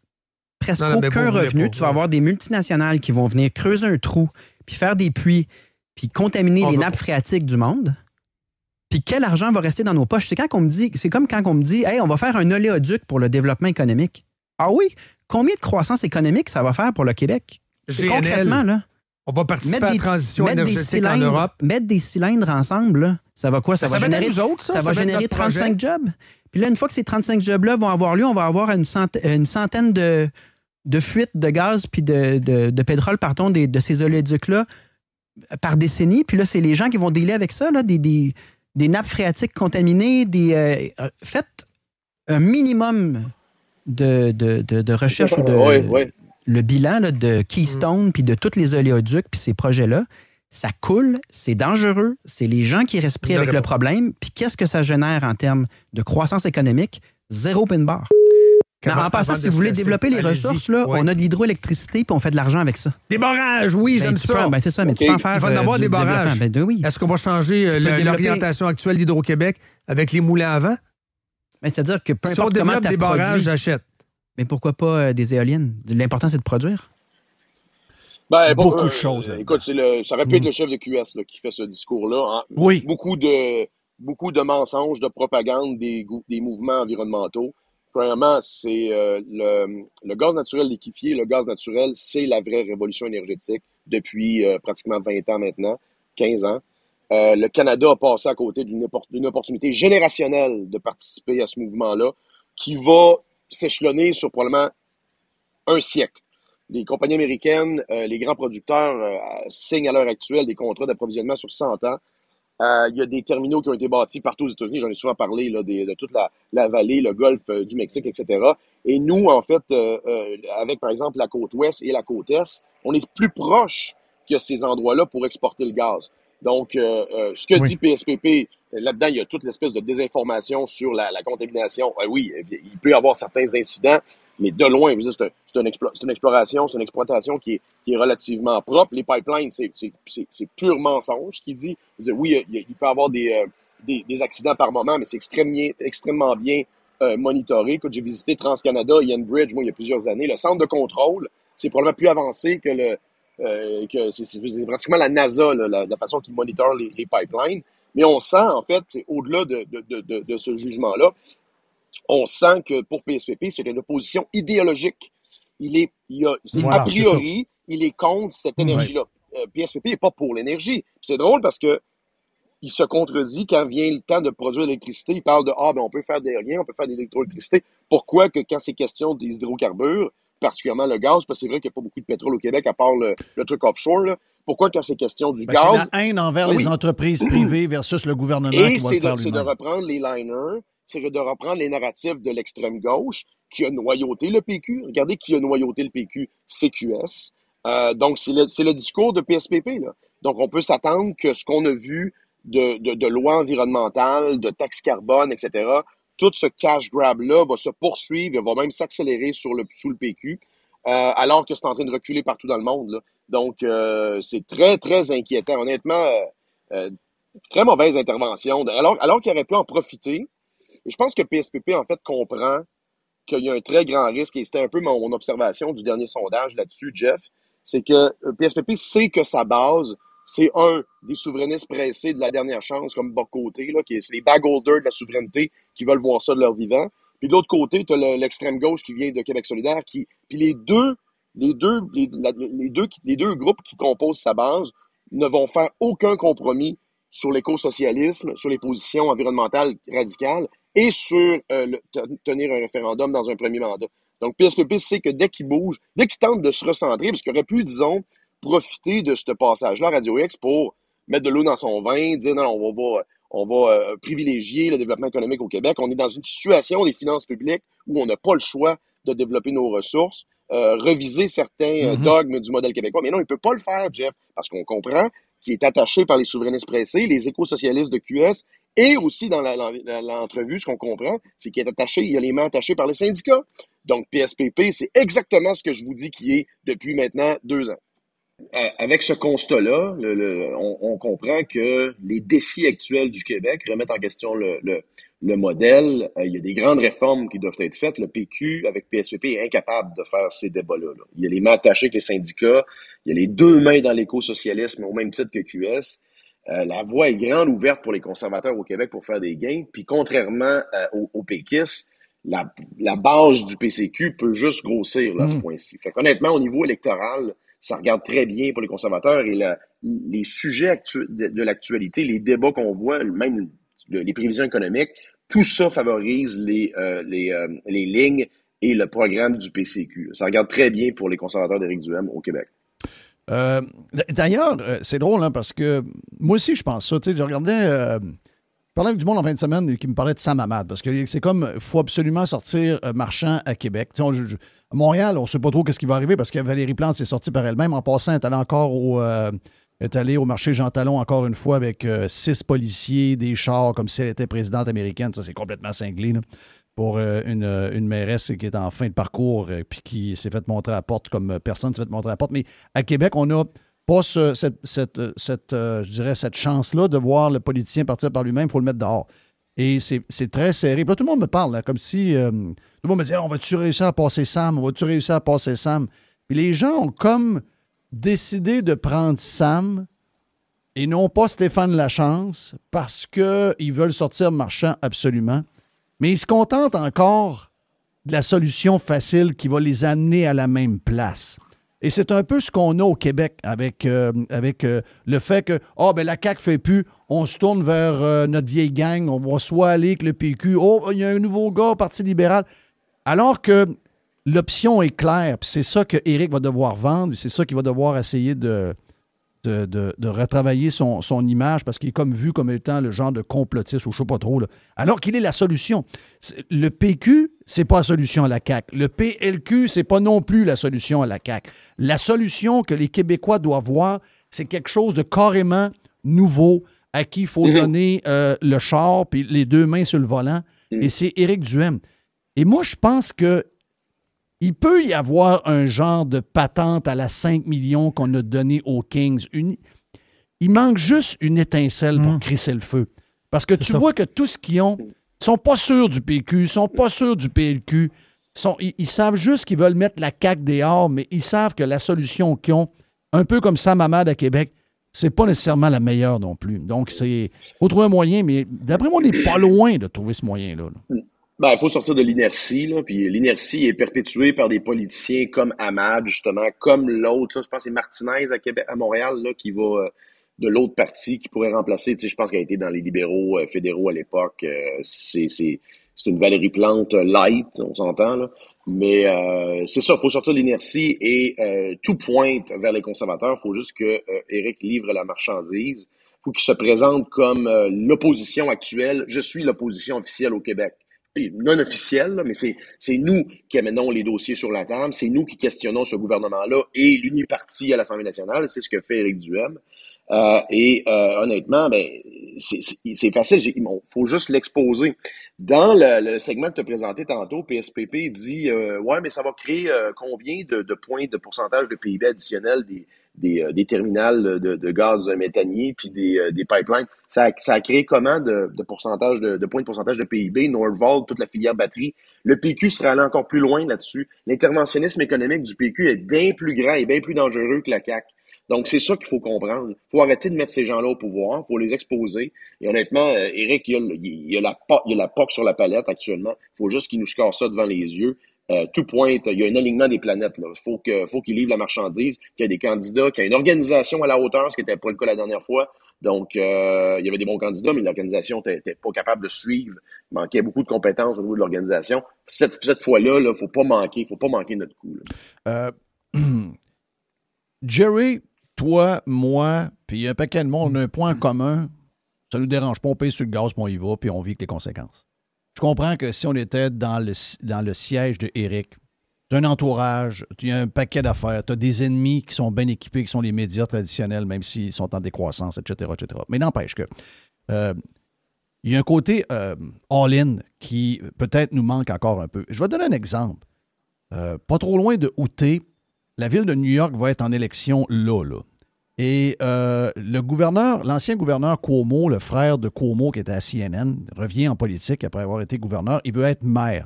presque aucun revenu. Tu vas avoir des multinationales qui vont venir creuser un trou, puis faire des puits, puis contaminer les nappes phréatiques du monde. Puis quel argent va rester dans nos poches? C'est comme quand on me dit hey, on va faire un oléoduc pour le développement économique. Ah oui? Combien de croissance économique ça va faire pour le Québec? Concrètement, là. On va participer à la transition énergétique en Europe. Mettre des cylindres ensemble, là, ça va quoi? Ça va générer 35 jobs. Puis là, une fois que ces 35 jobs-là vont avoir lieu, on va avoir une centaine de fuites de gaz puis de pétrole, pardon, de ces oléoducs-là par décennie. Puis là, c'est les gens qui vont dealer avec ça, là, des nappes phréatiques contaminées, faites un minimum de recherche ou le bilan là, de Keystone puis de tous les oléoducs puis ces projets-là, ça coule, c'est dangereux, c'est les gens qui restent pris avec le problème. Puis qu'est-ce que ça génère en termes de croissance économique? Zéro pin bar. En passant, si vous voulez développer les ressources, là, on a de l'hydroélectricité puis on fait de l'argent avec ça. Des barrages, oui, j'aime ça. C'est ça, mais tu peux en faire. Il va y en avoir des barrages. Oui. Est-ce qu'on va changer l'orientation actuelle d'Hydro-Québec avec les moulins à vent? C'est-à-dire que peu importe si on développe des barrages, j'achète. Mais pourquoi pas des éoliennes? L'important, c'est de produire. Beaucoup de choses. Écoute, ça aurait pu être le chef de QS là, qui fait ce discours-là. Hein. Oui. Beaucoup de mensonges, de propagande des mouvements environnementaux. Premièrement, c'est le gaz naturel liquéfié. Le gaz naturel, c'est la vraie révolution énergétique depuis pratiquement 20 ans maintenant, 15 ans. Le Canada a passé à côté d'une opportunité générationnelle de participer à ce mouvement-là qui va s'échelonner sur probablement un siècle. Les compagnies américaines, les grands producteurs signent à l'heure actuelle des contrats d'approvisionnement sur 100 ans. Il y a des terminaux qui ont été bâtis partout aux États-Unis. J'en ai souvent parlé là, de toute la vallée, le golfe du Mexique, etc. Et nous, en fait, avec par exemple la côte ouest et la côte est, on est plus proche que ces endroits-là pour exporter le gaz. Donc, ce que dit PSPP, là-dedans, il y a toute l'espèce de désinformation sur la contamination. Oui, il peut y avoir certains incidents, mais de loin, je veux dire, c'est une exploration, c'est une exploitation qui est relativement propre. Les pipelines, c'est pur mensonge. Ce qu'il dit, je veux dire, oui, il peut y avoir des accidents par moment, mais c'est extrêmement bien monitoré. Quand j'ai visité TransCanada, Ian Bridge, moi, il y a plusieurs années, le centre de contrôle, c'est probablement plus avancé que c'est pratiquement la NASA, là, la façon qu'ils monitorent les pipelines. Mais on sent, en fait, c'est au-delà de ce jugement-là, on sent que pour PSPP, c'est une opposition idéologique. A priori, il est contre cette énergie-là. PSPP n'est pas pour l'énergie. C'est drôle parce que il se contredit quand vient le temps de produire de l'électricité. Il parle de on peut faire d'éolien, on peut faire de l'électroélectricité. Pourquoi que quand c'est question des hydrocarbures, particulièrement le gaz, parce que c'est vrai qu'il n'y a pas beaucoup de pétrole au Québec à part le truc offshore, là. Pourquoi quand c'est question du gaz? C'est la haine envers les entreprises privées versus le gouvernement qui va le faire lui-même. C'est de reprendre les liners, c'est de reprendre les narratifs de l'extrême gauche qui a noyauté le PQ. Regardez qui a noyauté le PQ, CQS. Donc, c'est le discours de PSPP, là. Donc, on peut s'attendre que ce qu'on a vu de lois environnementales, de taxes carbone, etc., tout ce cash grab-là va se poursuivre et va même s'accélérer sous le PQ, alors que c'est en train de reculer partout dans le monde, là. Donc, c'est très, très inquiétant. Honnêtement, très mauvaise intervention. Alors qu'il aurait pu en profiter. Et je pense que PSPP, en fait, comprend qu'il y a un très grand risque, et c'était un peu mon observation du dernier sondage là-dessus, Jeff, c'est que PSPP sait que sa base, c'est des souverainistes pressés de la dernière chance, comme Bock-Côté, là, c'est les bagholders de la souveraineté qui veulent voir ça de leur vivant. Puis de l'autre côté, tu as l'extrême gauche qui vient de Québec solidaire, puis les deux groupes qui composent sa base ne vont faire aucun compromis sur l'écosocialisme, sur les positions environnementales radicales et sur tenir un référendum dans un premier mandat. Donc, PSPP sait que dès qu'il bouge, dès qu'il tente de se recentrer, parce qu'il aurait pu, disons, profiter de ce passage-là à Radio X pour mettre de l'eau dans son vin, dire non, on va privilégier le développement économique au Québec. On est dans une situation des finances publiques où on n'a pas le choix de développer nos ressources, reviser certains dogmes du modèle québécois. Mais non, il ne peut pas le faire, Jeff, parce qu'on comprend qu'il est attaché par les souverainistes pressés, les écosocialistes de QS, et aussi dans l'entrevue, ce qu'on comprend, c'est qu'il est attaché, il a les mains attachées par les syndicats. Donc, PSPP, c'est exactement ce que je vous dis qui est depuis maintenant 2 ans. Avec ce constat-là, on comprend que les défis actuels du Québec remettent en question le modèle. Il y a des grandes réformes qui doivent être faites. Le PQ, avec PSPP, est incapable de faire ces débats-là. Il y a les mains attachées avec les syndicats. Il y a les 2 mains dans l'écosocialisme au même titre que QS. La voie est grande ouverte pour les conservateurs au Québec pour faire des gains. Puis contrairement aux péquistes, la base du PCQ peut juste grossir là, à ce point-ci. Fait qu'honnêtement, au niveau électoral, ça regarde très bien pour les conservateurs et les sujets de l'actualité, les débats qu'on voit, même les prévisions économiques, tout ça favorise les lignes et le programme du PCQ. Ça regarde très bien pour les conservateurs d'Éric Duhaime au Québec. D'ailleurs, c'est drôle, hein, parce que moi aussi, je pense ça. Tu sais, je regardais... je parlais avec du monde en fin de semaine qui me parlait de Sam Hamad, parce que c'est comme, il faut absolument sortir Marchand à Québec. À Montréal, on ne sait pas trop ce qui va arriver, parce que Valérie Plante s'est sortie par elle-même. En passant, elle est allée au marché Jean Talon encore une fois avec 6 policiers, des chars, comme si elle était présidente américaine. Ça, c'est complètement cinglé, là, pour une mairesse qui est en fin de parcours puis qui s'est fait montrer à la porte comme personne ne s'est fait montrer à la porte. Mais à Québec, on n'a pas je dirais, cette chance-là de voir le politicien partir par lui-même. Il faut le mettre dehors. Et c'est très serré. Puis là, tout le monde me parle, là, comme si... tout le monde me dit, on va-tu réussir à passer Sam? On va-tu réussir à passer Sam? Puis les gens ont comme décidé de prendre Sam et non pas Stéphane Lachance parce qu'ils veulent sortir Marchand absolument. Mais ils se contentent encore de la solution facile qui va les amener à la même place. Et c'est un peu ce qu'on a au Québec avec le fait que la CAQ fait plus, on se tourne vers notre vieille gang, on va soit aller avec le PQ, il y a un nouveau gars au Parti libéral. Alors que l'option est claire, puis c'est ça que Éric va devoir vendre, c'est ça qu'il va devoir essayer de retravailler son image, parce qu'il est comme vu comme étant le genre de complotiste, ou je ne sais pas trop, là. Alors qu'il est la solution. Le PQ, c'est pas la solution à la CAQ. Le PLQ, c'est pas non plus la solution à la CAQ. La solution que les Québécois doivent voir, c'est quelque chose de carrément nouveau à qui il faut donner le char puis les 2 mains sur le volant, et c'est Éric Duhem. Et moi, je pense que il peut y avoir un genre de patente à la 5 millions qu'on a donné aux Kings. Il manque juste une étincelle pour crisser le feu. Parce que tu vois que tout ce qu'ils ont, ils sont pas sûrs du PQ, ils sont pas sûrs du PLQ. Ils savent juste qu'ils veulent mettre la CAQ dehors, mais ils savent que la solution qu'ils ont, un peu comme Sam Hamad à Québec, c'est pas nécessairement la meilleure non plus. Donc, il faut trouver un moyen, mais d'après moi, on n'est pas loin de trouver ce moyen-là. Il faut sortir de l'inertie, là. Puis l'inertie est perpétuée par des politiciens comme Hamad, justement, comme l'autre, là, je pense que c'est Martinez à Québec, à Montréal, là, qui va de l'autre parti, qui pourrait remplacer, je pense qu'elle a été dans les libéraux fédéraux à l'époque. C'est une Valérie Plante light, on s'entend, là. Mais c'est ça, il faut sortir de l'inertie et tout pointe vers les conservateurs. Il faut juste que Éric livre la marchandise. Il faut qu'il se présente comme l'opposition actuelle. Je suis l'opposition officielle au Québec. Non officielle, là, mais c'est nous qui amenons les dossiers sur la table. C'est nous qui questionnons ce gouvernement-là et l'uniparti à l'Assemblée nationale. C'est ce que fait Éric Duhem. Honnêtement, c'est facile. Il faut juste l'exposer. Dans le segment que tu as présenté tantôt, PSPP dit ouais, mais ça va créer combien de points de pourcentage de PIB additionnel des terminales de gaz méthanier puis des pipelines. Ça a créé comment de pourcentage de points de pourcentage de PIB, Northvolt, toute la filière batterie. Le PQ serait allé encore plus loin là-dessus. L'interventionnisme économique du PQ est bien plus grand et bien plus dangereux que la CAQ. Donc, c'est ça qu'il faut comprendre. Il faut arrêter de mettre ces gens-là au pouvoir. Il faut les exposer. Et honnêtement, Éric, il a la POC sur la palette actuellement. Il faut juste qu'il nous score ça devant les yeux. Tout pointe, il y a un alignement des planètes, là. Il faut qu'il livre la marchandise, qu'il y ait des candidats, qu'il y ait une organisation à la hauteur, ce qui n'était pas le cas la dernière fois. Donc, il y avait des bons candidats, mais l'organisation n'était pas capable de suivre. Il manquait beaucoup de compétences au niveau de l'organisation. Cette fois-là, il ne faut pas manquer notre coup, là. Jerry, toi, moi, puis il y a un paquet de monde, on a un point en commun. Ça ne nous dérange pas, on paye sur le gaz, puis on y va, puis on vit avec les conséquences. Je comprends que si on était dans le siège de Éric, tu as un entourage, tu as un paquet d'affaires, tu as des ennemis qui sont bien équipés, qui sont les médias traditionnels, même s'ils sont en décroissance, etc., etc. Mais n'empêche que il y a un côté all-in qui peut-être nous manque encore un peu. Je vais te donner un exemple. Pas trop loin de Outé, la ville de New York va être en élection là. Et l'ancien gouverneur Cuomo, le frère de Cuomo qui était à CNN, revient en politique après avoir été gouverneur. Il veut être maire.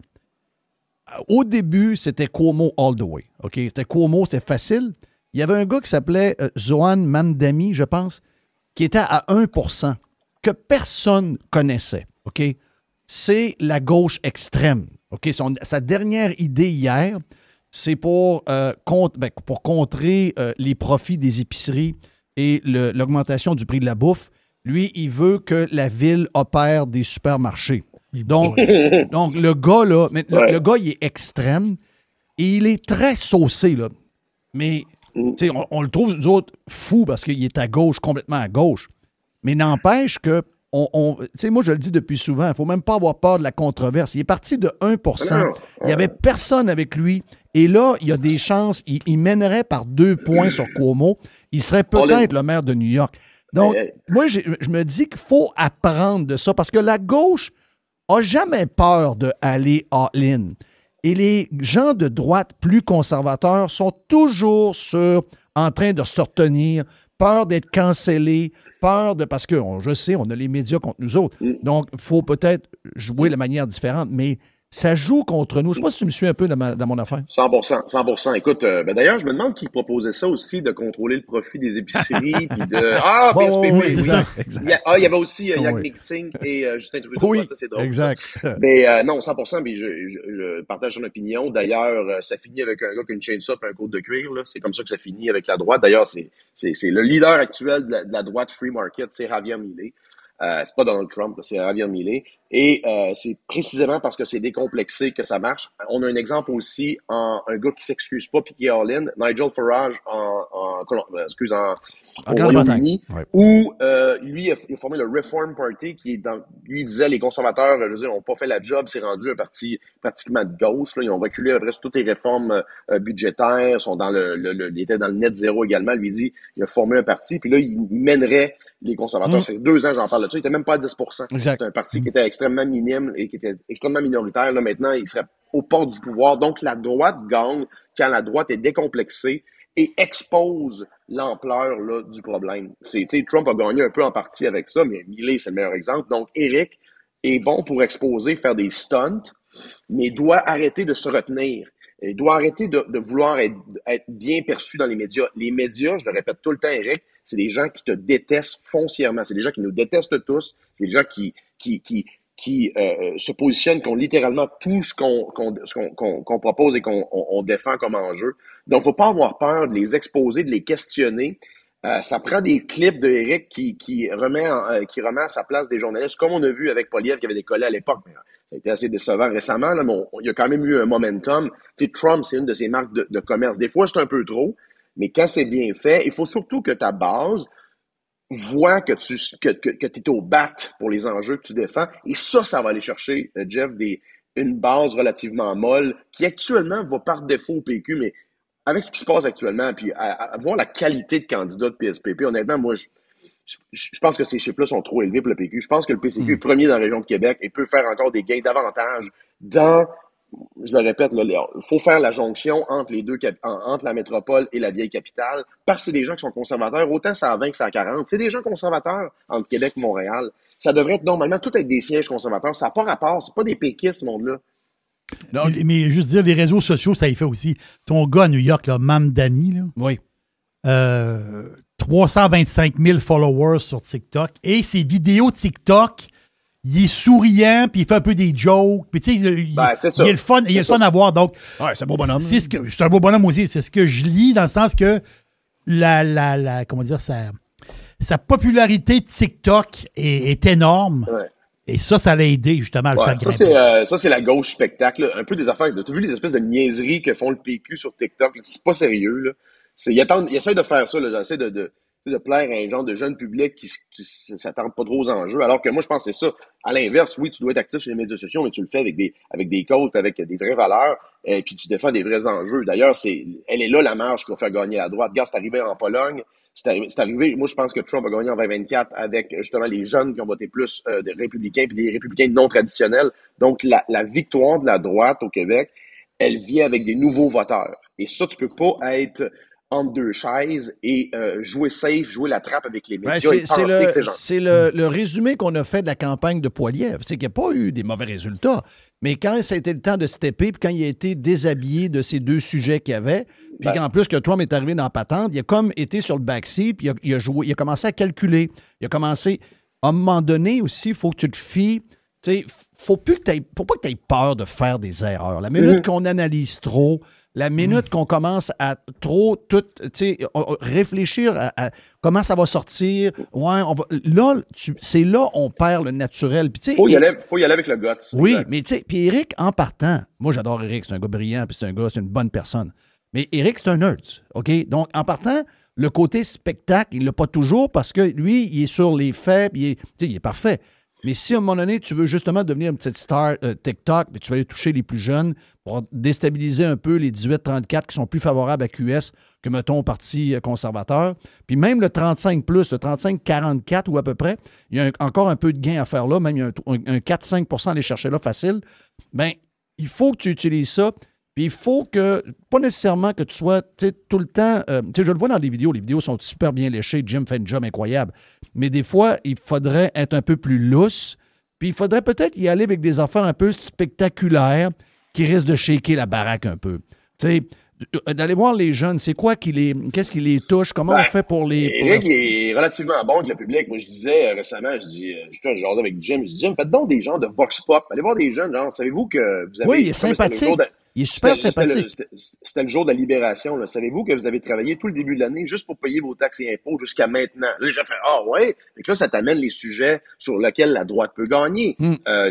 Au début, c'était Cuomo all the way. OK? C'était Cuomo, c'était facile. Il y avait un gars qui s'appelait Zohan Mamdani, je pense, qui était à 1%, que personne connaissait. OK? C'est la gauche extrême. OK? Sa dernière idée hier, c'est pour contrer les profits des épiceries et l'augmentation du prix de la bouffe. Lui, il veut que la ville opère des supermarchés. Donc le gars, là, le gars, il est extrême et il est très saucé, là. Mais on le trouve, nous autres, fou parce qu'il est à gauche, complètement à gauche. Mais n'empêche que moi, je le dis depuis souvent, il ne faut même pas avoir peur de la controverse. Il est parti de 1%. Il n'y avait personne avec lui. Et là, il y a des chances. Il mènerait par 2 points sur Cuomo. Il serait peut-être le maire de New York. Donc, moi, je me dis qu'il faut apprendre de ça parce que la gauche n'a jamais peur d'aller all-in. Et les gens de droite plus conservateurs sont toujours en train de se retenir, peur d'être cancellés, parce que, je sais, on a les médias contre nous autres. Donc, il faut peut-être jouer de manière différente, mais ça joue contre nous. Je ne sais pas si tu me suis un peu dans mon affaire. 100%. Écoute, d'ailleurs, je me demande qui proposait ça aussi, de contrôler le profit des épiceries. Puis de... PSPP. Oui, c'est ça. Il y avait aussi Jack Nixing et Justin Trudeau. Oui, ça, c'est drôle. Exact. Ça. Mais non, 100%, puis je partage son opinion. D'ailleurs, ça finit avec un gars qui a une chainsaw et un côte de cuir. Là. C'est comme ça que ça finit avec la droite. D'ailleurs, c'est le leader actuel de la droite free market, c'est Javier Milei. C'est pas Donald Trump, là, c'est Javier Milei. Et c'est précisément parce que c'est décomplexé que ça marche. On a un exemple aussi en un gars qui s'excuse pas puis qui est all-in, Nigel Farage au Royaume-Uni, où lui a formé le Reform Party qui lui disait les conservateurs, je veux dire, ont pas fait la job, c'est rendu un parti pratiquement de gauche. Là, ils ont reculé après toutes les réformes budgétaires, sont dans il était dans le net zéro également. Lui dit, il a formé un parti, puis là il mènerait les conservateurs. Ça fait 2 ans, j'en parle de ça. Il était même pas à 10 Exact. C'est un parti qui était extrêmement minime et qui était extrêmement minoritaire. Là, maintenant, il serait aux portes du pouvoir. Donc, la droite gagne quand la droite est décomplexée et expose l'ampleur là, du problème. Trump a gagné un peu en partie avec ça, mais Milley, c'est le meilleur exemple. Donc, Éric est bon pour exposer, faire des stunts, mais doit arrêter de se retenir. Il doit arrêter de vouloir être bien perçu dans les médias. Les médias, je le répète tout le temps, Éric, c'est des gens qui te détestent foncièrement. C'est des gens qui nous détestent tous. C'est des gens qui se positionnent contre littéralement tout ce qu'on propose et qu'on défend comme enjeu. Donc, faut pas avoir peur de les exposer, de les questionner. Ça prend des clips de Éric qui remet à sa place des journalistes, comme on a vu avec Poilievre qui avait décollé à l'époque. Ça a été assez décevant récemment, là, mais il y a quand même eu un momentum. Trump, c'est une de ses marques de commerce. Des fois, c'est un peu trop, mais quand c'est bien fait, il faut surtout que ta base voit que tu es au bat pour les enjeux que tu défends. Et ça va aller chercher, Jeff, une base relativement molle qui actuellement va par défaut au PQ, mais avec ce qui se passe actuellement, puis à voir la qualité de candidat de PSPP, honnêtement, moi, je pense que ces chiffres-là sont trop élevés pour le PQ. Je pense que le PCQ est premier dans la région de Québec et peut faire encore des gains davantage je le répète, il faut faire la jonction entre les deux, entre la métropole et la vieille capitale, parce que c'est des gens qui sont conservateurs, autant ça à 20 que ça à 40. C'est des gens conservateurs entre Québec et Montréal. Ça devrait être normalement tout être des sièges conservateurs. Ça n'a pas rapport. C'est pas des péquistes, ce monde-là. Non, mais juste dire, les réseaux sociaux, ça y fait aussi. Ton gars à New York, là, Mamdani, là, oui. 325 000 followers sur TikTok. Et ses vidéos TikTok, il est souriant, puis il fait un peu des jokes. Puis tu sais, il est le fun, à voir. Donc, c'est un beau bonhomme. C'est un beau bonhomme aussi. C'est ce que je lis dans le sens que comment dire, sa popularité de TikTok est énorme. Ouais. Et ça l'a aidé justement à le faire grimper. Ça, c'est la gauche spectacle. Là. Un peu des affaires. Tu as vu les espèces de niaiseries que font le PQ sur TikTok? Là. C'est pas sérieux. Là. Ils essayent de faire ça. Là. Ils essaient de plaire à un genre de jeune public qui s'attend pas trop aux enjeux. Alors que moi, je pense que c'est ça. À l'inverse, oui, tu dois être actif sur les médias sociaux, mais tu le fais avec des causes puis avec des vraies valeurs, puis tu défends des vrais enjeux. D'ailleurs, elle est là la marge qui va faire gagner la droite. Regarde, c'est arrivé en Pologne. C'est arrivé, moi je pense que Trump a gagné en 2024 avec justement les jeunes qui ont voté plus des républicains puis des républicains non traditionnels. Donc la victoire de la droite au Québec, elle vient avec des nouveaux voteurs. Et ça, tu peux pas être entre deux chaises et jouer safe, jouer la trappe avec les médias. C'est le résumé qu'on a fait de la campagne de Poilievre. C'est qu'il n'y a pas eu des mauvais résultats. Mais quand ça a été le temps de stepper, puis quand il a été déshabillé de ces deux sujets qu'il y avait, puis qu'en plus que Trump est arrivé dans la patente, il a comme été sur le backseat, puis il a commencé à calculer. Il a commencé, à un moment donné aussi, il faut que tu te fies. Faut pas que tu aies peur de faire des erreurs. La minute qu'on analyse trop, la minute qu'on commence à trop réfléchir à comment ça va sortir, c'est là on perd le naturel. Faut y aller avec le guts. Oui, exact. Mais puis Éric, en partant, moi j'adore Éric, c'est un gars brillant, puis c'est une bonne personne. Mais Éric, c'est un nerd, OK? Donc, en partant, le côté spectacle, il l'a pas toujours parce que lui, il est sur les faits, puis il est parfait. Mais si à un moment donné, tu veux justement devenir une petite star TikTok, puis tu vas aller toucher les plus jeunes pour déstabiliser un peu les 18-34 qui sont plus favorables à QS que, mettons, au Parti conservateur. Puis même le 35+, le 35-44 ou à peu près, il y a encore un peu de gain à faire là, même il y a un 4-5 à aller chercher là facile. Bien, il faut que tu utilises ça. Puis il faut que, pas nécessairement que tu sois tout le temps, je le vois dans les vidéos sont super bien léchées, Jim fait un job incroyable, mais des fois, il faudrait être un peu plus lousse, puis il faudrait peut-être y aller avec des affaires un peu spectaculaires qui risquent de shaker la baraque un peu. Tu sais, d'aller voir les jeunes, c'est quoi qu'est-ce qui les touche, comment on fait pour les... Éric est relativement bon avec le public. Moi, je disais récemment, j'étais genre avec Jim, je dis, Jim, faites donc des gens de Vox Pop, allez voir des jeunes, genre, savez-vous que vous avez... Oui, il est sympathique. Il est super sympathique. C'était le jour de la libération. Là. Savez-vous que vous avez travaillé tout le début de l'année juste pour payer vos taxes et impôts jusqu'à maintenant? Là, j'ai fait « Ah ouais? » Fait que là, ça t'amène les sujets sur lesquels la droite peut gagner.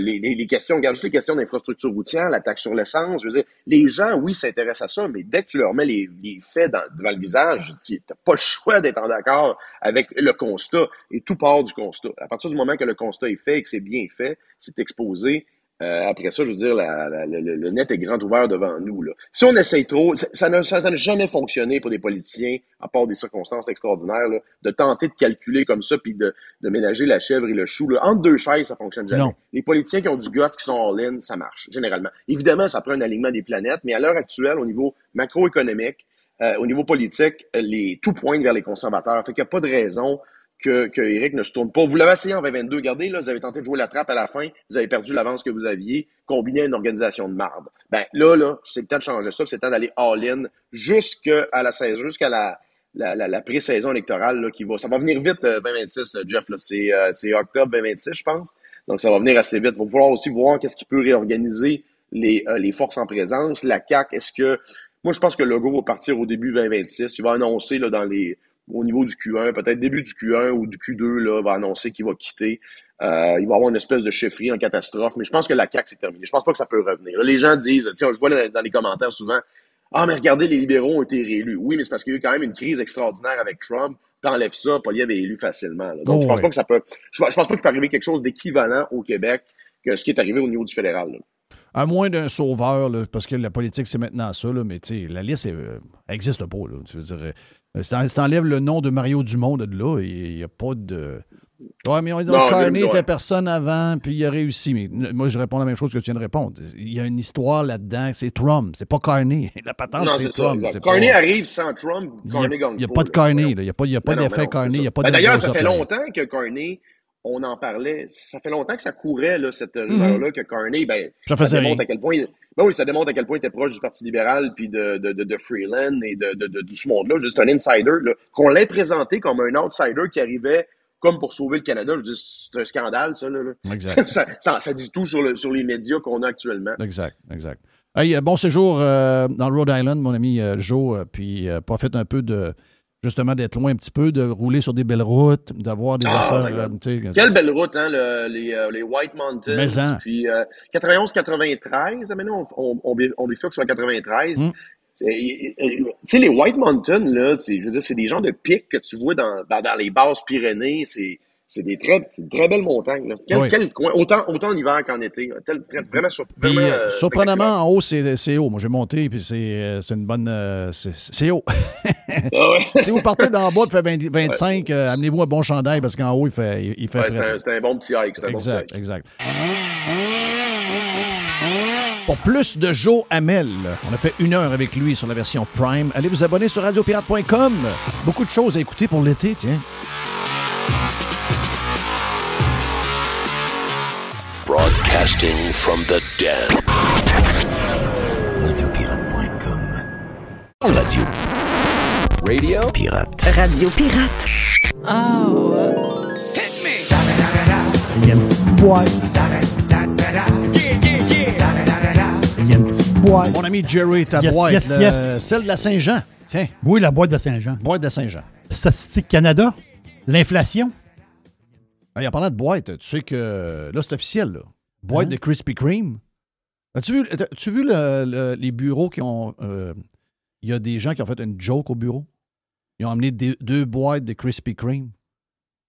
Les questions, regarde juste les questions d'infrastructure routière, la taxe sur l'essence. Je veux dire, les gens, oui, s'intéressent à ça, mais dès que tu leur mets les faits devant le visage, t'as pas le choix d'être en accord avec le constat. Et tout part du constat. À partir du moment que le constat est fait et que c'est bien fait, c'est exposé, Après ça, je veux dire, le net est grand ouvert devant nous. Là. Si on essaye trop, ça n'a jamais fonctionné pour des politiciens, à part des circonstances extraordinaires, là, de tenter de calculer comme ça puis de ménager la chèvre et le chou. Là. Entre deux chaises, ça fonctionne jamais. Non. Les politiciens qui ont du guts, qui sont all-in, ça marche, généralement. Évidemment, ça prend un alignement des planètes, mais à l'heure actuelle, au niveau macroéconomique, au niveau politique, tout pointe vers les conservateurs. Fait qu'il n'y a pas de raison que Éric ne se tourne pas. Vous l'avez essayé en 2022. Regardez, là, vous avez tenté de jouer la trappe à la fin. Vous avez perdu l'avance que vous aviez, combiné à une organisation de marde. Ben, là, c'est le temps de changer ça, c'est le temps d'aller all-in jusqu'à la pré-saison électorale, là, ça va venir vite, 2026, Jeff, là. C'est octobre 2026, je pense. Donc, ça va venir assez vite. Il va falloir aussi voir qu'est-ce qui peut réorganiser les forces en présence. La CAQ, moi, je pense que Legault va partir au début 2026. Il va annoncer, là, au niveau du Q1, peut-être début du Q1 ou du Q2, là, va annoncer qu'il va quitter. Il va avoir une espèce de chefferie en catastrophe, mais je pense que la CAQ, c'est terminé. Je pense pas que ça peut revenir. Là, les gens disent, je vois dans les commentaires souvent, « Ah, mais regardez, les libéraux ont été réélus. » Oui, mais c'est parce qu'il y a eu quand même une crise extraordinaire avec Trump. T'enlèves ça, Poilievre est élu facilement. Là. Donc, je pense pas que ça peut... Je pense pas qu'il peut arriver quelque chose d'équivalent au Québec que ce qui est arrivé au niveau du fédéral. Là. À moins d'un sauveur, là, parce que la politique, c'est maintenant ça, là, mais la liste n'existe pas. Là, tu veux dire, si t'enlèves le nom de Mario Dumont de là, il n'y a pas de... Ouais, mais on dit que Carney était personne avant, puis il a réussi. Mais moi, je réponds la même chose que tu viens de répondre. Il y a une histoire là-dedans, c'est Trump, c'est pas Carney. La patente, c'est Trump. Carney arrive sans Trump, Carney gagne. Il n'y a pas de Carney, il n'y a pas d'effet Carney, il n'y a pas de... D'ailleurs, ça fait longtemps que Carney... On en parlait. Ça fait longtemps que ça courait, là, cette rumeur-là, que Carney, ça démontre à quel point... ça démontre à quel point il était proche du Parti libéral, puis de Freeland et de ce monde-là. Juste un insider, là, qu'on l'ait présenté comme un outsider qui arrivait comme pour sauver le Canada. Je veux dire, c'est un scandale, ça. Là. Exact. ça dit tout sur les médias qu'on a actuellement. Exact. Hey, bon séjour dans Rhode Island, mon ami Joe, puis profite un peu justement d'être loin un petit peu, de rouler sur des belles routes, d'avoir des affaires... Quelle belle route, hein, les White Mountains. Puis 91-93, maintenant on bifurque sur la 93. Tu sais, les White Mountains, là, je veux dire, c'est des genres de pics que tu vois dans les basses Pyrénées. C'est des très belles montagnes. Là. Quel coin, autant en hiver qu'en été. Vraiment surprenamment, en haut, c'est haut. Moi, j'ai monté, puis c'est une bonne... c'est haut. Si vous partez d'en bas, il fait 25, amenez-vous un bon chandail, parce qu'en haut, il fait frais. C'est un bon petit hike. Exact. Pour plus de Joe Hamel, on a fait 1 heure avec lui sur la version Prime. Allez vous abonner sur radiopirate.com. Beaucoup de choses à écouter pour l'été, tiens. Broadcasting from the dead. Radiopirate.com. Radio Pirate. Radio Pirate. Oh. Il y a une petite boîte. Il y a une petite boîte. Mon ami Jerry, ta boîte, celle de la Saint-Jean. Tiens. Oui, la boîte de Saint-Jean. Boîte de Saint-Jean. Statistique Canada, l'inflation. En parlant de boîte, tu sais que là, c'est officiel. Là. Boîte de Krispy Kreme. As-tu vu les bureaux qui ont... Il y a des gens qui ont fait une joke au bureau. Ils ont amené 2 boîtes de Krispy Kreme.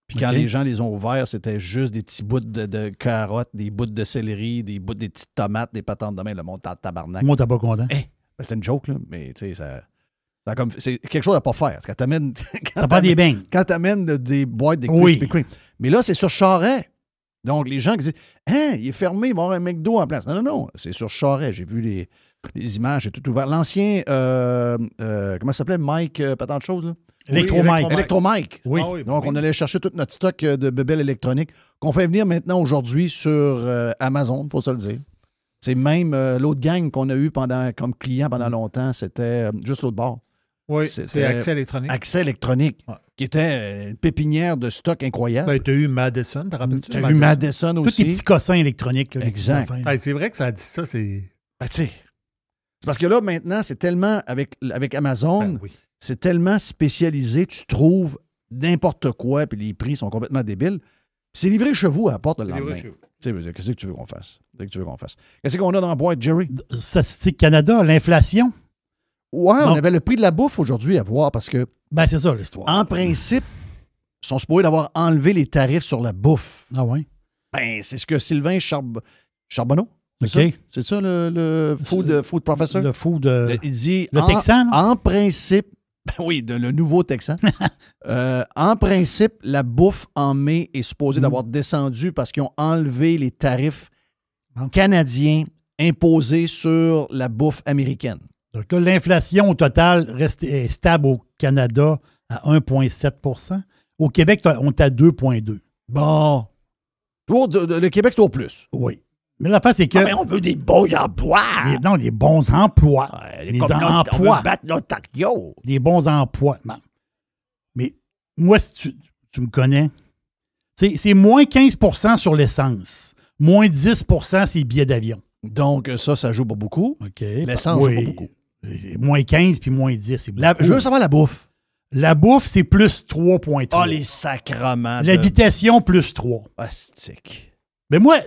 Puis quand les gens les ont ouverts, c'était juste des petits bouts de carottes, des bouts de céleri, des petites tomates, des patates de main, le monde tabarnak. Moi, t'as pas content. C'était une joke, là, mais tu sais, c'est quelque chose à pas faire. Quand t'amènes... ça prend des bains. Quand t'amènes des boîtes de Krispy Kreme. Mais là, c'est sur Charest. Donc, les gens qui disent « il est fermé, il va y avoir un McDo en place. » Non, c'est sur Charest. J'ai vu les images, j'ai tout ouvert. L'ancien, comment ça s'appelait? Mike, pas tant de choses, là? Electro-Mike. Oui. Donc, on allait chercher tout notre stock de bébelles électroniques qu'on fait venir maintenant aujourd'hui sur Amazon, il faut se le dire. C'est même l'autre gang qu'on a eu comme client pendant longtemps, c'était juste l'autre bord. Oui, c'est Accès Électronique. Accès Électronique, qui était une pépinière de stock incroyable. Ben, tu as eu Madison, te rappelles-tu? Tu as eu Madison aussi. Tous les petits cossins électroniques. Là, exact. C'est vrai que ça a dit ça, c'est... Ben, tu sais, c'est parce que là, maintenant, c'est tellement, avec Amazon, c'est tellement spécialisé, tu trouves n'importe quoi, puis les prix sont complètement débiles. Puis c'est livré chez vous à la porte le lendemain. Qu'est-ce que tu veux qu'on fasse? Qu'est-ce qu'on a dans la boîte, Jerry? Statistique Canada, l'inflation. Ouais, on avait le prix de la bouffe aujourd'hui à voir parce que... Ben, c'est ça l'histoire. En principe, ils sont supposés d'avoir enlevé les tarifs sur la bouffe. Ah ouais? Ben, c'est ce que Sylvain Charbonneau, OK. C'est ça le food professor? Le food... Il dit... Le Texan? En principe... Oui, le nouveau Texan. En principe, la bouffe en mai est supposée d'avoir descendu parce qu'ils ont enlevé les tarifs canadiens imposés sur la bouffe américaine. Donc là, l'inflation au total est stable au Canada à 1,7 %. Au Québec, on est à 2,2 %. Bon. Le Québec, c'est au plus. Oui. Mais l'affaire, c'est que... mais on veut des bons emplois. Des bons emplois. Les emplois. On veut battre l'Ontario. Des bons emplois. Mais moi, si tu me connais, c'est moins 15 % sur l'essence. Moins 10 % c'est les billets d'avion. Donc, ça joue pas beaucoup. OK. L'essence joue pas beaucoup. Moins 15 puis moins 10, c'est beaucoup. Je veux savoir la bouffe. La bouffe, c'est plus 3,3. Ah, les sacrements. L'habitation, plus 3. Astique. Mais moi,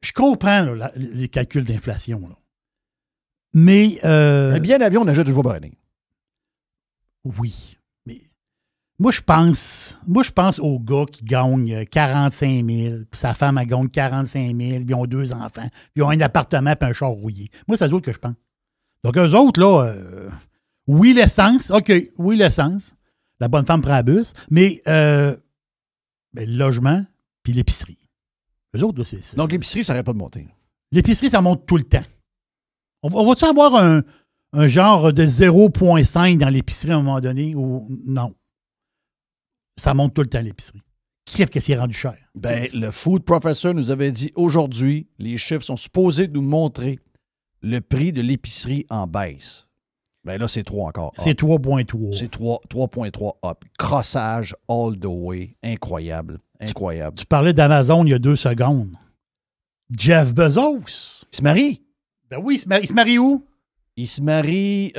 je comprends là, les calculs d'inflation. Là. Mais... Un billet d'avion, on achète une fois par année. Oui. Mais moi, je pense aux gars qui gagnent 45 000, puis sa femme, elle gagne 45 000, puis ils ont 2 enfants, puis ils ont un appartement puis un char rouillé. Moi, c'est eux autres que je pense. Donc, eux autres, là... oui, l'essence. OK, oui, l'essence. La bonne femme prend la bus. Mais le logement puis l'épicerie. Eux autres, là, c'est... Donc, l'épicerie, ça n'arrête pas de monter. L'épicerie, ça monte tout le temps. On va-tu avoir un genre de 0,5 dans l'épicerie à un moment donné ou non? Ça monte tout le temps, l'épicerie. Qu'est-ce que c'est rendu cher? Le food professor nous avait dit aujourd'hui, les chiffres sont supposés nous montrer le prix de l'épicerie en baisse. Ben là, c'est 3 encore. C'est 3,3. C'est 3,3 up. Crossage all the way. Incroyable. Incroyable. Tu parlais d'Amazon il y a 2 secondes. Jeff Bezos. Il se marie? Ben oui, il se marie où? Il se marie,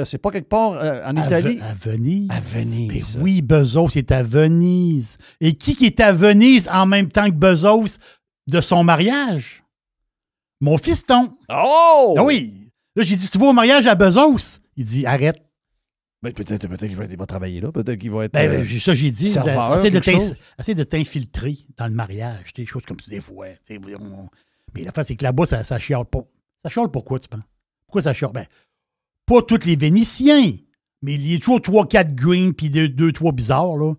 c'est pas quelque part en Italie? À Venise. À Venise. Ben oui, Bezos est à Venise. Et qui est à Venise en même temps que Bezos de son mariage? Mon fiston. Oh! Ah oui. Là, j'ai dit, tu vas au mariage à Bezos? Il dit, arrête. Ben, peut-être qu'il va travailler là. Peut-être qu'il va être. Ça, j'ai dit. Serveur, Essaye de t'infiltrer dans le mariage. Des choses comme ça, des fois. Mais la face, c'est que là-bas, ça chiale pas. Ça chiale pourquoi, tu penses? Pourquoi ça chiale? Ben, pas tous les Vénitiens, mais il y a toujours 3-4 green puis 2-3 bizarres, là.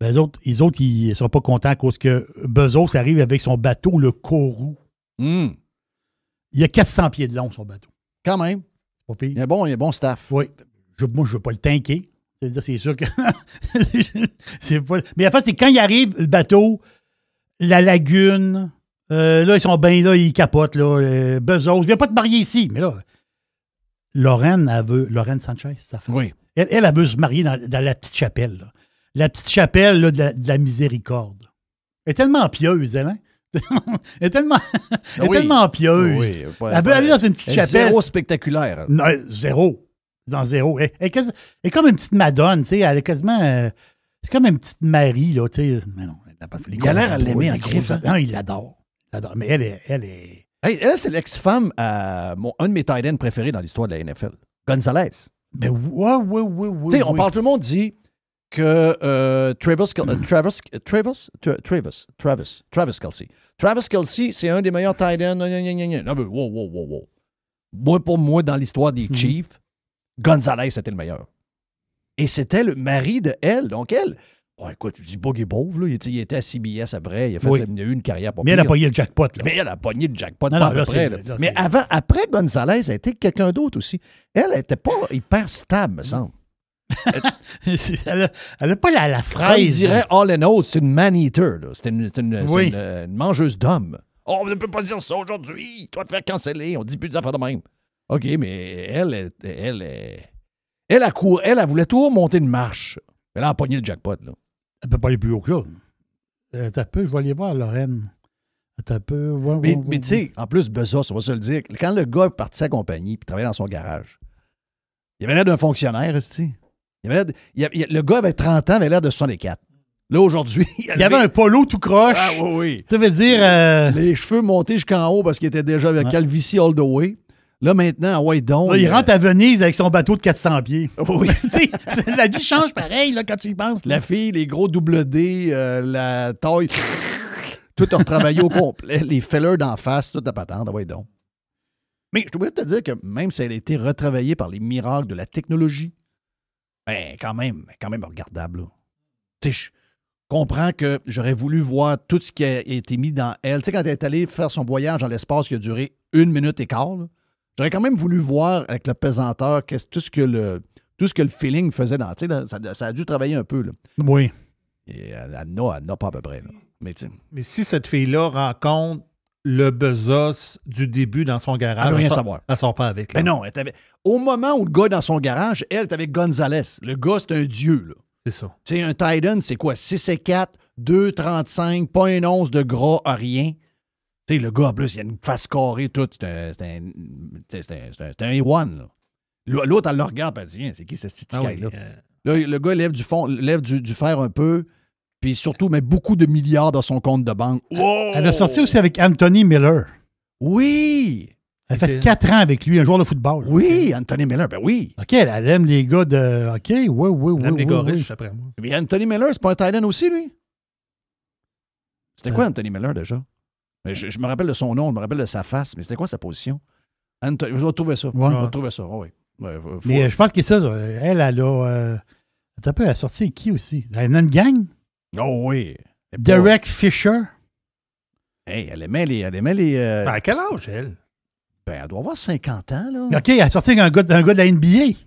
Ben, les autres, ils ne sont pas contents à cause que Bezos arrive avec son bateau, le Kourou. Mm. Il y a 400 pieds de long, son bateau. Quand même. Pas pire. Il y a un bon staff. Oui. Moi, je ne veux pas le tanker. C'est sûr que... c'est pas... Mais la face, c'est quand il arrive, le bateau, la lagune, là, ils sont bien là, ils capotent, là. Bezos, je viens pas te marier ici. Mais là, Lorraine Sanchez, sa femme. Oui. Elle veut se marier dans la petite chapelle, là. La petite chapelle là, de la miséricorde. Elle est tellement pieuse, elle, hein? Elle est tellement pieuse. Oui, elle veut aller dans une petite chapelle. Zéro spectaculaire. Non, zéro. Dans zéro. Elle est comme une petite Madone, tu sais. Elle est quasiment... c'est comme une petite Marie, là, tu sais. Mais non, il a l'air à l'aimer en griffe. Non, il l'adore. Mais elle est... Hey, elle, c'est l'ex-femme à un de mes tight ends préférés dans l'histoire de la NFL. Gonzalez. Ben oui. Tu sais, on parle, tout le monde dit que Travis Kelce. Travis Kelce, c'est un des meilleurs tight ends. Non, mais wow. Pour moi, dans l'histoire des Chiefs, Gonzalez, c'était le meilleur. Et c'était le mari de elle. Donc, elle, écoute, je dis pas qu'il est pauvre, là. Il était à CBS après. Il a eu une carrière pas Mais pire. elle a pogné le jackpot, là. Mais elle a pogné le jackpot non, à peu près. Mais après Gonzalez, elle a été quelqu'un d'autre aussi. Elle n'était pas hyper stable, me semble. Elle n'a pas la fraise. Comme il dirait All and Oates, c'est une man-eater. C'est une mangeuse d'hommes. Oh, on ne peut pas dire ça aujourd'hui. Toi, te faire canceller. On dit plus des affaires de même. OK, mais elle voulait tout monter une marche. Elle a pogné le jackpot, là. Elle ne peut pas aller plus haut que ça. Attends un peu, je vais aller voir Lorraine. Attends un peu. Mais tu sais, en plus, Bezos, on va se le dire, quand le gars est parti sa compagnie et travaillait dans son garage, il avait l'air d'un fonctionnaire, tu le gars avait 30 ans, avait l'air de 64. Là, aujourd'hui... Il y avait un polo tout croche. Ah oui. Ça veut dire... Les cheveux montés jusqu'en haut parce qu'il était déjà avec calvitie all the way. Là, maintenant, donc... Là, il rentre à Venise avec son bateau de 400 pieds. Oui. La vie change pareil là, quand tu y penses. La fille, les gros double D, la taille... tout retravaillé au complet, les fellers d'en face, toute la patente, ouais donc. Mais je dois te dire que même si elle a été retravaillée par les miracles de la technologie, ben quand même regardable. Là. Tu sais, je comprends que j'aurais voulu voir tout ce qui a été mis dans elle. Tu sais, quand elle est allée faire son voyage dans l'espace qui a duré 1 minute et quart, là, j'aurais quand même voulu voir avec le pesanteur tout ce que le feeling faisait dans. Tu sais, ça a dû travailler un peu. Là. Oui. Et elle n'a pas à peu près. Là. Mais si cette fille-là rencontre le Bezos du début dans son garage, elle veut rien savoir. Elle sort pas avec. Mais non, au moment où le gars est dans son garage, elle est avec Gonzalez. Le gars, c'est un dieu. Là. C'est ça. Tu sais, un Titan, c'est quoi? 6'4", 2,35, pas une once de gras à rien. Tu sais, le gars, en plus, il a une face carrée toute. C'est un A1, là. L'autre, elle le regarde, elle dit, c'est qui ce petit là? Là, le gars lève du fer un peu, puis surtout met beaucoup de milliards dans son compte de banque. Wow! Elle a sorti aussi avec Anthony Miller. Oui! Elle a fait 4 ans avec lui, un joueur de football. Oui, Anthony Miller, ben oui. OK, elle aime les gars de... OK, oui. Elle aime les gars riches, après moi. Mais Anthony Miller, c'est pas un Titan aussi, lui? C'était quoi Anthony Miller, déjà? Je me rappelle de son nom, je me rappelle de sa face, mais c'était quoi sa position? Je vais trouver ça. Ouais. Je vais trouver ça, oui. Ouais, mais je pense que c'est ça. Elle a... elle a sorti avec qui aussi? Elle a une gang? Oh oui. Derek Fisher. Hey, elle aimait les... À quel âge, elle? Ben, elle doit avoir 50 ans, là. OK, elle a sorti avec un gars de la NBA.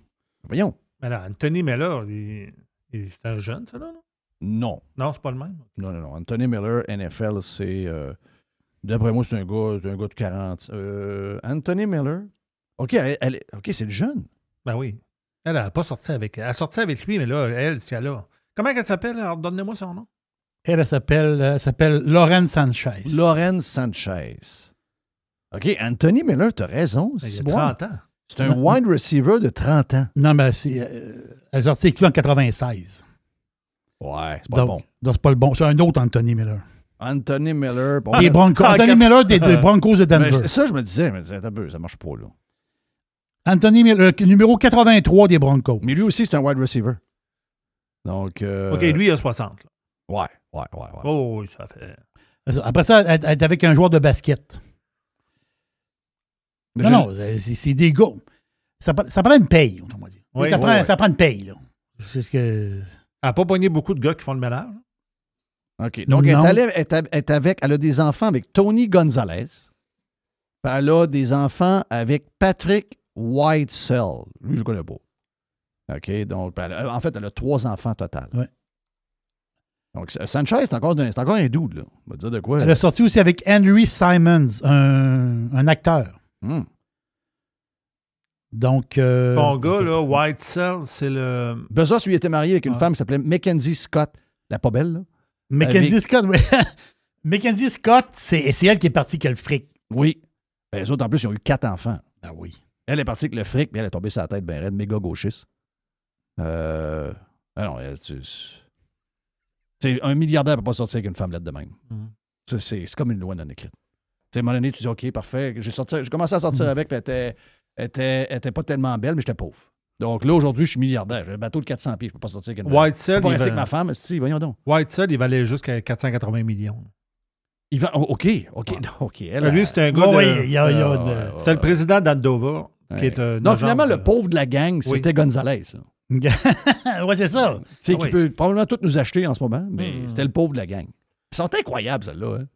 Voyons. Mais là, Anthony Miller, c'est un jeune, ça, là? Non. Non, c'est pas le même? Non. Anthony Miller, NFL, c'est... d'après moi, c'est un gars de 40. Anthony Miller. OK, OK, c'est le jeune. Ben oui. Elle n'a pas sorti avec... Elle a sorti avec lui, mais là, elle, si elle a... Comment elle s'appelle? Alors, donnez-moi son nom. Elle s'appelle Lauren Sanchez. Lauren Sanchez. OK, Anthony Miller, tu as raison. Il a 30 ans. C'est un wide receiver de 30 ans. Non, mais elle est sortie avec lui en 96. Ouais, c'est pas bon. Donc, c'est pas le bon. C'est un autre Anthony Miller. Anthony Miller. Bon, des Broncos. Anthony Miller des Broncos de Denver. Ça, je me disais, ça marche pas, là. Anthony Miller, numéro 83 des Broncos. Mais lui aussi, c'est un wide receiver. Donc. OK, lui, il a 60. Là. Ouais. Oh, oui, ça fait. Après ça, elle est avec un joueur de basket. Non, c'est des gars. Ça prend une paye, on va dire. Oui, ça prend une paye, là. C'est ce que. Elle n'a pas pogné beaucoup de gars qui font le ménage. OK. Donc, elle a des enfants avec Tony Gonzalez. Elle a des enfants avec Patrick Whitesell. Lui, je ne connais pas. OK. Donc, en fait, elle a 3 enfants total. Ouais. Donc, Sanchez, c'est encore un dude, là. On va dire de quoi. Elle a sorti aussi avec Henry Simons, un acteur. Donc. Ton gars, là, Whitesell, c'est le. Bezos, lui, était marié avec une femme qui s'appelait Mackenzie Scott. La pas belle, là. Mackenzie Scott, oui. Mackenzie Scott, c'est elle qui est partie avec le fric. Oui. Ben, les autres, en plus, ils ont eu 4 enfants. Ah oui. Elle est partie avec le fric, mais elle est tombée sur la tête, ben raide, méga gauchiste. Non, c'est un milliardaire ne peut pas sortir avec une femmelette de même. C'est comme une loi non écrite. À un moment donné, tu dis, OK, parfait. J'ai commencé à sortir avec, puis elle était pas tellement belle, mais j'étais pauvre. Donc là, aujourd'hui, je suis milliardaire. J'ai un bateau de 400 pieds, je ne peux pas sortir avec une femme. Je peux pas rester avec ma femme, voyons donc. Whitesell, il valait jusqu'à 480 millions. Il va, OK. Lui, c'est un gars c'était le président d'Andover. Non, finalement, le pauvre de la gang, c'était Gonzalez. Oui, c'est ça. Qui peut probablement tout nous acheter en ce moment, mais c'était le pauvre de la gang. Ils sont incroyables, celles-là. Hein?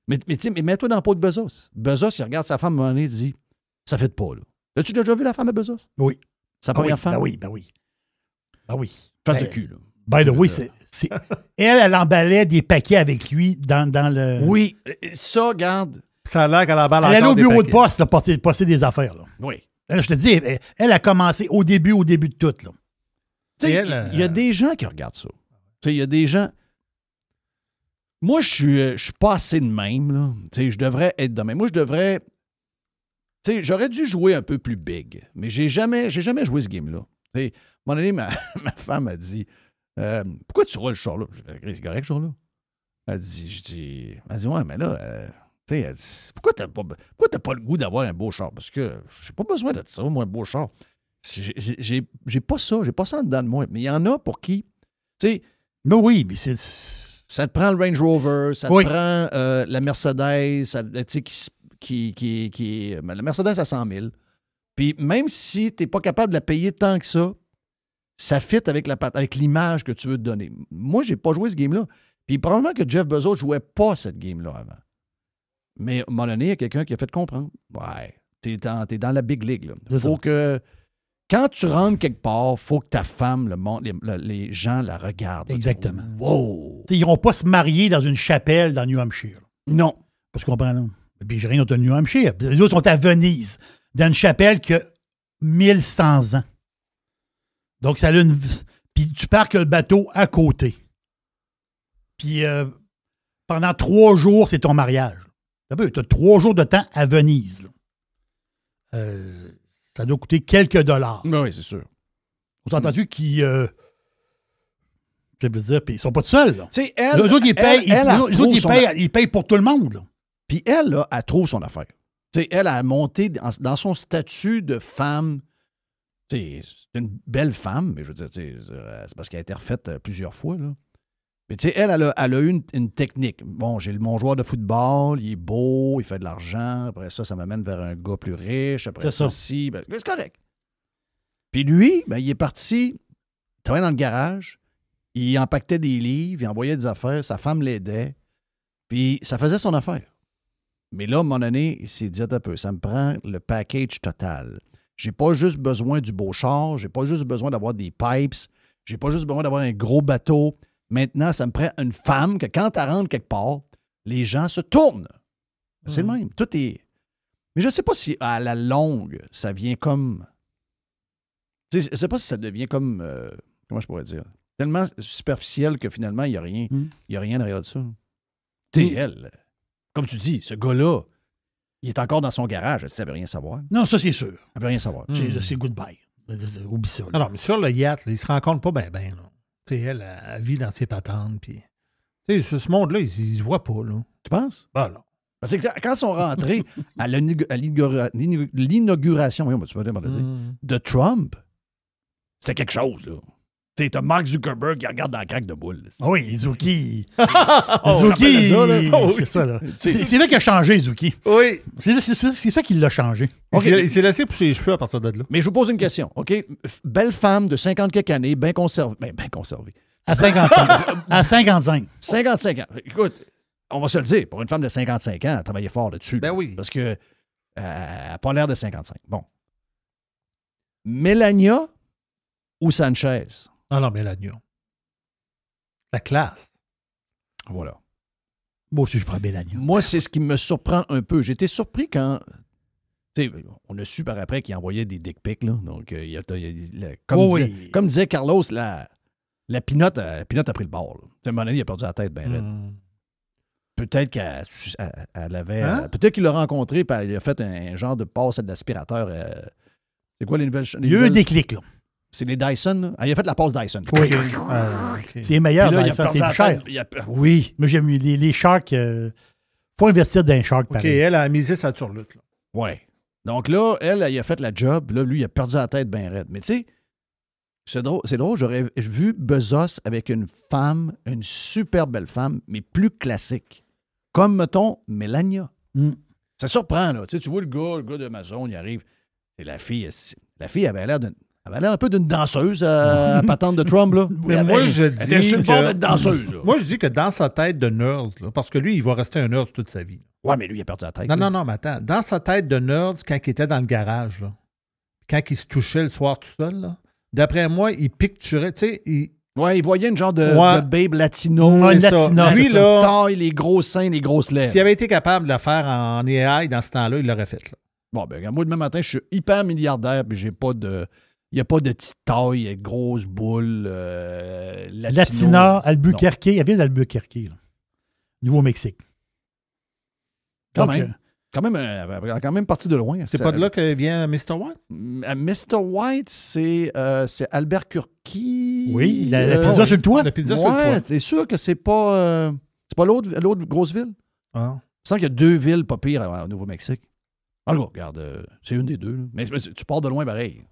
Mais mets-toi dans le pot de Bezos. Bezos, il regarde sa femme à un moment donné, il dit, ça fait pas, là. As-tu déjà vu la femme de Bezos? Oui. Sa première femme? Ben oui. Face de cul, là. By the way, elle emballait des paquets avec lui dans le... Oui, ça, regarde. Ça a l'air qu'elle emballe encore des paquets. Elle allait au bureau de poste de passer des affaires, là. Oui. Je te dis, elle a commencé au début de tout, là. Il y a des gens qui regardent ça. Il y a des gens... Moi, je suis pas assez de même, là. Je devrais être de même. Moi, je devrais... j'aurais dû jouer un peu plus big, mais j'ai jamais joué ce game-là. À un moment donné, ma femme a dit pourquoi tu roules le char là? C'est correct, ce char-là. Elle dit, ouais, mais là, elle dit, pourquoi t'as pas le goût d'avoir un beau char? Parce que j'ai pas besoin de ça, moi, un beau char. J'ai pas ça en dedans de moi. Mais il y en a pour qui, mais oui, mais c'est Ça te prend le Range Rover, ça te Oui. prend la Mercedes, la Mercedes à 100 000. Puis même si tu n'es pas capable de la payer tant que ça fit avec l'image que tu veux te donner. Moi, j'ai pas joué ce game-là. Puis probablement que Jeff Bezos ne jouait pas cette game-là avant. Mais à un moment donné, il y a quelqu'un qui a fait comprendre. Ouais, t'es dans la big league. Il faut que, quand tu rentres quelque part, il faut que ta femme, le monde, les gens la regardent. Exactement. Wow! T'sais, ils n'iront pas se marier dans une chapelle dans New Hampshire. Non. Parce qu'on comprend, là. Puis j'ai rien d'autre de New Hampshire. Les autres sont à Venise, dans une chapelle qui a 1100 ans. Donc, ça a une... Puis tu parques le bateau à côté. Puis pendant 3 jours, c'est ton mariage. Tu as 3 jours de temps à Venise. Ça doit coûter quelques dollars. Oui, c'est sûr. On t'a entendu qu'ils... je veux dire, puis ils sont pas tout seuls. Là. Elle, les autres, ils payent pour tout le monde. Là. Puis elle, là, elle trouve son affaire. T'sais, elle a monté dans son statut de femme. C'est une belle femme, mais je veux dire, c'est parce qu'elle a été refaite plusieurs fois. Là. Mais tu sais, elle a eu une technique. Bon, j'ai mon joueur de football, il est beau, il fait de l'argent. Après ça m'amène vers un gars plus riche. Après ça, si, ben, c'est correct. Puis lui, ben, il est parti, il travaillait dans le garage, il empaquetait des livres, il envoyait des affaires, sa femme l'aidait, puis ça faisait son affaire. Mais là, à un moment donné, il s'est dit un peu, ça me prend le package total. J'ai pas juste besoin du beau char, j'ai pas juste besoin d'avoir des pipes, j'ai pas juste besoin d'avoir un gros bateau. Maintenant, ça me prend une femme que quand elle rentre quelque part, les gens se tournent. C'est le même. Tout est... Mais je ne sais pas si à la longue, ça vient comme... Je ne sais pas si ça devient comme... comment je pourrais dire? Tellement superficiel que finalement, il n'y a rien. Il n'y a rien derrière de ça. Tu sais, elle, comme tu dis, ce gars-là, il est encore dans son garage. Elle ne veut rien savoir. Non, ça, c'est sûr. Elle ne veut rien savoir. C'est goodbye. Oublie ça. Non, mais sur le yacht, là, il se rencontre pas bien. T'sais, elle vit dans ses patentes. Puis, ce monde-là, il se voit pas. Là. Tu penses? Ben non. Parce que quand ils sont rentrés à l'inauguration de Trump, c'était quelque chose. Là. Tu sais, t'as Mark Zuckerberg qui regarde dans la craque de boule. Ah oui, Zuki. Zuki, c'est ça. Là. C'est là qu'il a changé, Zuki. Oui. C'est ça qui l'a changé. Okay. Il s'est laissé pousser les cheveux à partir de là. Mais je vous pose une question. OK? Belle femme de 50 quelques années, bien conservée. Bien conservée. À 55. À 55. 55 ans. Écoute, on va se le dire, pour une femme de 55 ans, elle a travaillé fort là-dessus. Ben oui. Parce que n'a pas l'air de 55. Bon. Melania ou Sanchez? Ah non, Melania. La classe. Voilà. Moi aussi, je prends Melania. Moi, c'est ce qui me surprend un peu. J'étais surpris quand... Tu sais, on a su par après qu'il envoyait des dick pics, là. Donc, comme disait Carlos, la pinotte a pris le bord. À un moment donné, il a perdu la tête bien raide. Peut-être qu'elle avait... Peut-être qu'il l'a rencontré et il a fait un genre de passe d'aspirateur. C'est quoi les nouvelles... Il y a eu un déclic, là. C'est les Dyson. Là. Ah, il a fait la passe Dyson. Oui. C'est meilleur, là, Dyson. C'est plus cher. Oui. Mais j'aime les Sharks. Faut investir dans un Shark, pareil. OK, elle a misé sa turlute. Oui. Donc là, elle a fait la job. Là, lui, il a perdu la tête bien raide. Mais tu sais, c'est drôle. J'aurais vu Bezos avec une femme, une super belle femme, mais plus classique. Comme, mettons, Melania. Ça surprend, là. Tu sais, tu vois le gars d'Amazon, il arrive. C'est la fille. La fille avait l'air un peu d'une danseuse à patente de Trump, là. Mais moi, je dis. Elle était sur le bord d'être danseuse, là. Moi, je dis que dans sa tête de nerd, là, parce que lui, il va rester un nerd toute sa vie. Ouais, mais lui, il a perdu la tête. Non, mais attends. Dans sa tête de nerd, quand il était dans le garage, là, quand il se touchait le soir tout seul, là, d'après moi, il picturait, tu sais, Ouais, il voyait une genre de babe latino. C'est ça. Lui, là, taille, les gros seins, les grosses lèvres. S'il avait été capable de la faire en AI dans ce temps-là, il l'aurait fait, là. Bon, ben, moi, demain matin, je suis hyper milliardaire, puis j'ai pas de... Il n'y a pas de petite taille, grosse boule, Latina, Albuquerque. Elle vient d'Albuquerque, là. Nouveau-Mexique. Quand même parti de loin. C'est pas de là que vient Mr. White? Mr. White, c'est Albuquerque. Oui, la pizza sur le toit. La pizza sur le toit. C'est sûr que c'est pas l'autre grosse ville. Ah. Je sens qu'il y a 2 villes pas pires au Nouveau-Mexique. Alors, regarde, c'est une des deux. Là. Mais tu pars de loin pareil.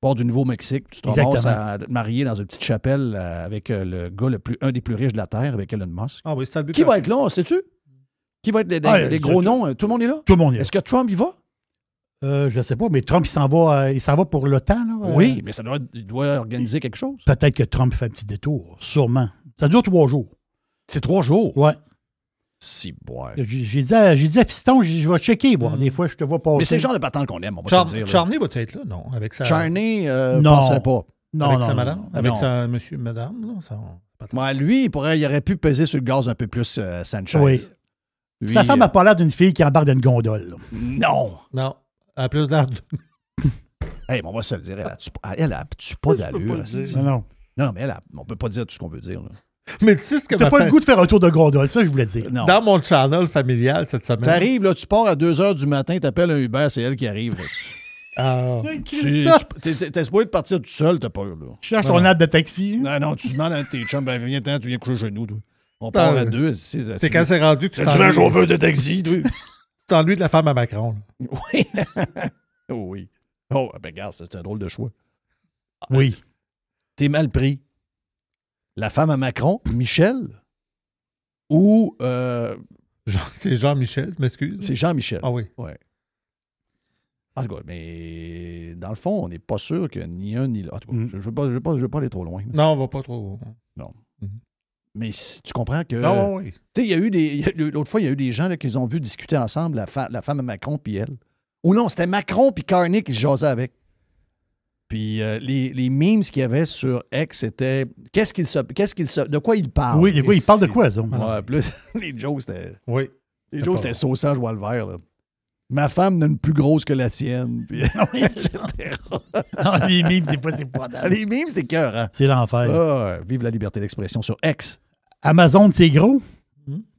Bord du Nouveau-Mexique, tu te ramasses à te marier dans une petite chapelle avec le gars un des plus riches de la Terre, avec Elon Musk. Ah oui, c'est le but. Qui va être là, sais-tu? Qui va être les gros noms? Tout le monde est là? Tout le monde est là. Est-ce que Trump y va? Je ne sais pas, mais Trump, il s'en va pour l'OTAN. Là, Oui, mais il doit organiser quelque chose. Peut-être que Trump fait un petit détour, sûrement. Ça dure 3 jours. C'est 3 jours? Ouais. Si, boy. J'ai dit à Fiston, je vais checker, voir. Des fois, je te vois passer. Mais c'est le genre de patente qu'on aime, on va se dire. Charney va-tu être là? Non. Avec sa... Charney, non. ne penserait pas. Non, avec sa non, madame? non. Avec Non. sa monsieur, madame? Là, Ouais, lui, il aurait pu peser sur le gaz un peu plus, Sanchez. Oui. Lui, Sa femme n'a pas l'air d'une fille qui embarque dans une gondole. Là. Non. Non. Elle a plus l'air de... Hey, on va se le dire. Elle a pas d'allure. Non. Non, mais on peut pas dire tout ce qu'on veut dire. Là. Mais tu sais ce que T'as pas le goût de faire un tour de gondole, ça, je voulais dire. Non. Dans mon channel familial cette semaine... T'arrives, là, tu pars à 2 h du matin, t'appelles un Uber, c'est elle qui arrive. Ah. T'es supposé de partir tout seul, t'as peur, là. Tu cherches ton app de taxi. Non, tu demandes à tes chums, ben viens, tu viens coucher chez nous, toi. On part à 2. C'est quand c'est rendu que tu un chauffeur de taxi, toi. Tu t'ennuies de la femme à Macron. Là. Oui. Oui. Oh, ben regarde, c'est un drôle de choix. Oui. T'es mal pris. La femme à Macron, Michel, ou... C'est Jean-Michel, je m'excuse. C'est Jean-Michel. Ah oui. Ouais. En tout cas, mais dans le fond, on n'est pas sûr que ni un ni l'autre. En tout cas, je ne veux pas aller trop loin. Non, on va pas trop. Non. Mais tu comprends que... Non, oui. Tu sais, l'autre fois, il y a eu des gens là, qu'ils ont vu discuter ensemble, la femme à Macron puis elle. Ou non, c'était Macron puis Carney qui se jasaient avec. Puis les memes qu'il y avait sur X, c'était... De quoi il parle? Oui, de quoi il parle de quoi, ça? Ouais, plus les jokes, c'était... Oui. Les jokes, c'était sauçage ou le vert, là. Ma femme n'est plus grosse que la tienne. Puis, oui, c'est ça. Non, les mimes, c'est pas les mimes, c'est cœur, hein? C'est l'enfer. Ah, vive la liberté d'expression sur X. Amazon, c'est gros.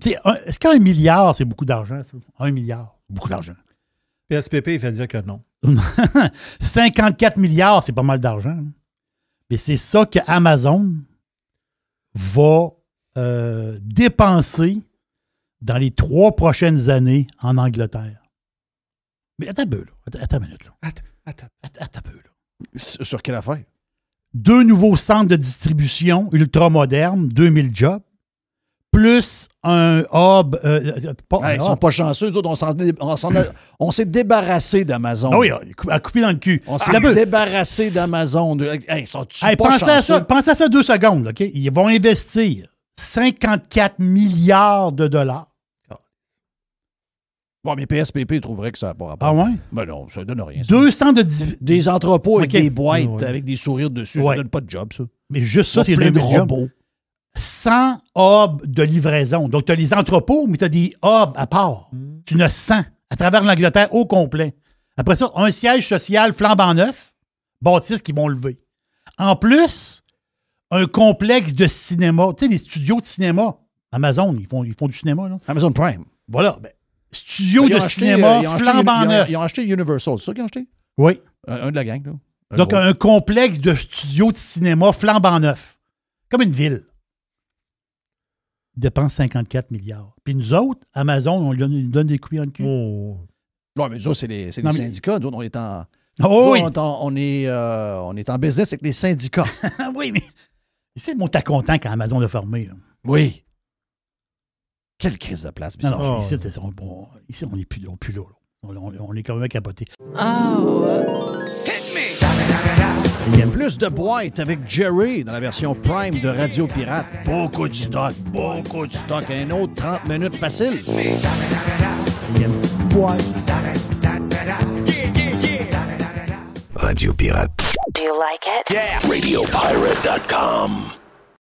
Est-ce qu'un milliard, c'est beaucoup d'argent, ça? 1 milliard, beaucoup d'argent. PSPP, il fait dire que non. 54 milliards, c'est pas mal d'argent. Mais c'est ça que Amazon va dépenser dans les 3 prochaines années en Angleterre. Mais attends un peu, là. Attends une minute, là. Attends un peu, là. Sur quelle affaire? 2 nouveaux centres de distribution ultra modernes, 2000 jobs, plus un hub. Ils sont pas chanceux. Nous autres, on s'est débarrassé d'Amazon. Ah oui, à couper dans le cul. On s'est débarrassé d'Amazon. Hey, pensez à ça 2 secondes. OK? Ils vont investir 54 milliards de dollars. Bon, mais PSPP trouverait que ça n'a pas rapport. Ah ouais? Ben non, ça ne donne rien. 200 de... Des entrepôts avec des boîtes, avec des sourires dessus, ça ne donne pas de job, ça. Mais juste ça, c'est plein de 2000 robots. 100 hubs de livraison. Donc, tu as les entrepôts, mais tu as des hubs à part. Tu en as 100 à travers l'Angleterre au complet. Après ça, un siège social flambant neuf, bâtisse qui vont lever. En plus, un complexe de cinéma. Tu sais, des studios de cinéma. Amazon, ils font du cinéma, là. Amazon Prime. Voilà. Studio de cinéma flambant neuf. Ils ont acheté Universal, c'est ça qu'ils ont acheté? Oui. Un de la gang, là. Donc, un complexe de studios de cinéma flambant neuf. Comme une ville. Ils dépensent 54 milliards. Puis nous autres, Amazon, on lui donne des coups en le cul. Oh. Ouais, mais ça, c'est les syndicats. Nous autres, on est en... oui. On est en business avec les syndicats. Oui, mais c'est le mot t'as content quand Amazon l'a formé. Là. Oui. Quelle crise de place. Non, ici, on n'est plus là. On est quand même capoté. Il y a plus de boîtes avec Jerry dans la version Prime de Radio Pirate. Beaucoup de stock. Un autre 30 minutes facile. Il y a une petite boîte. Radio Pirate. Do you like it? Yeah. RadioPirate.com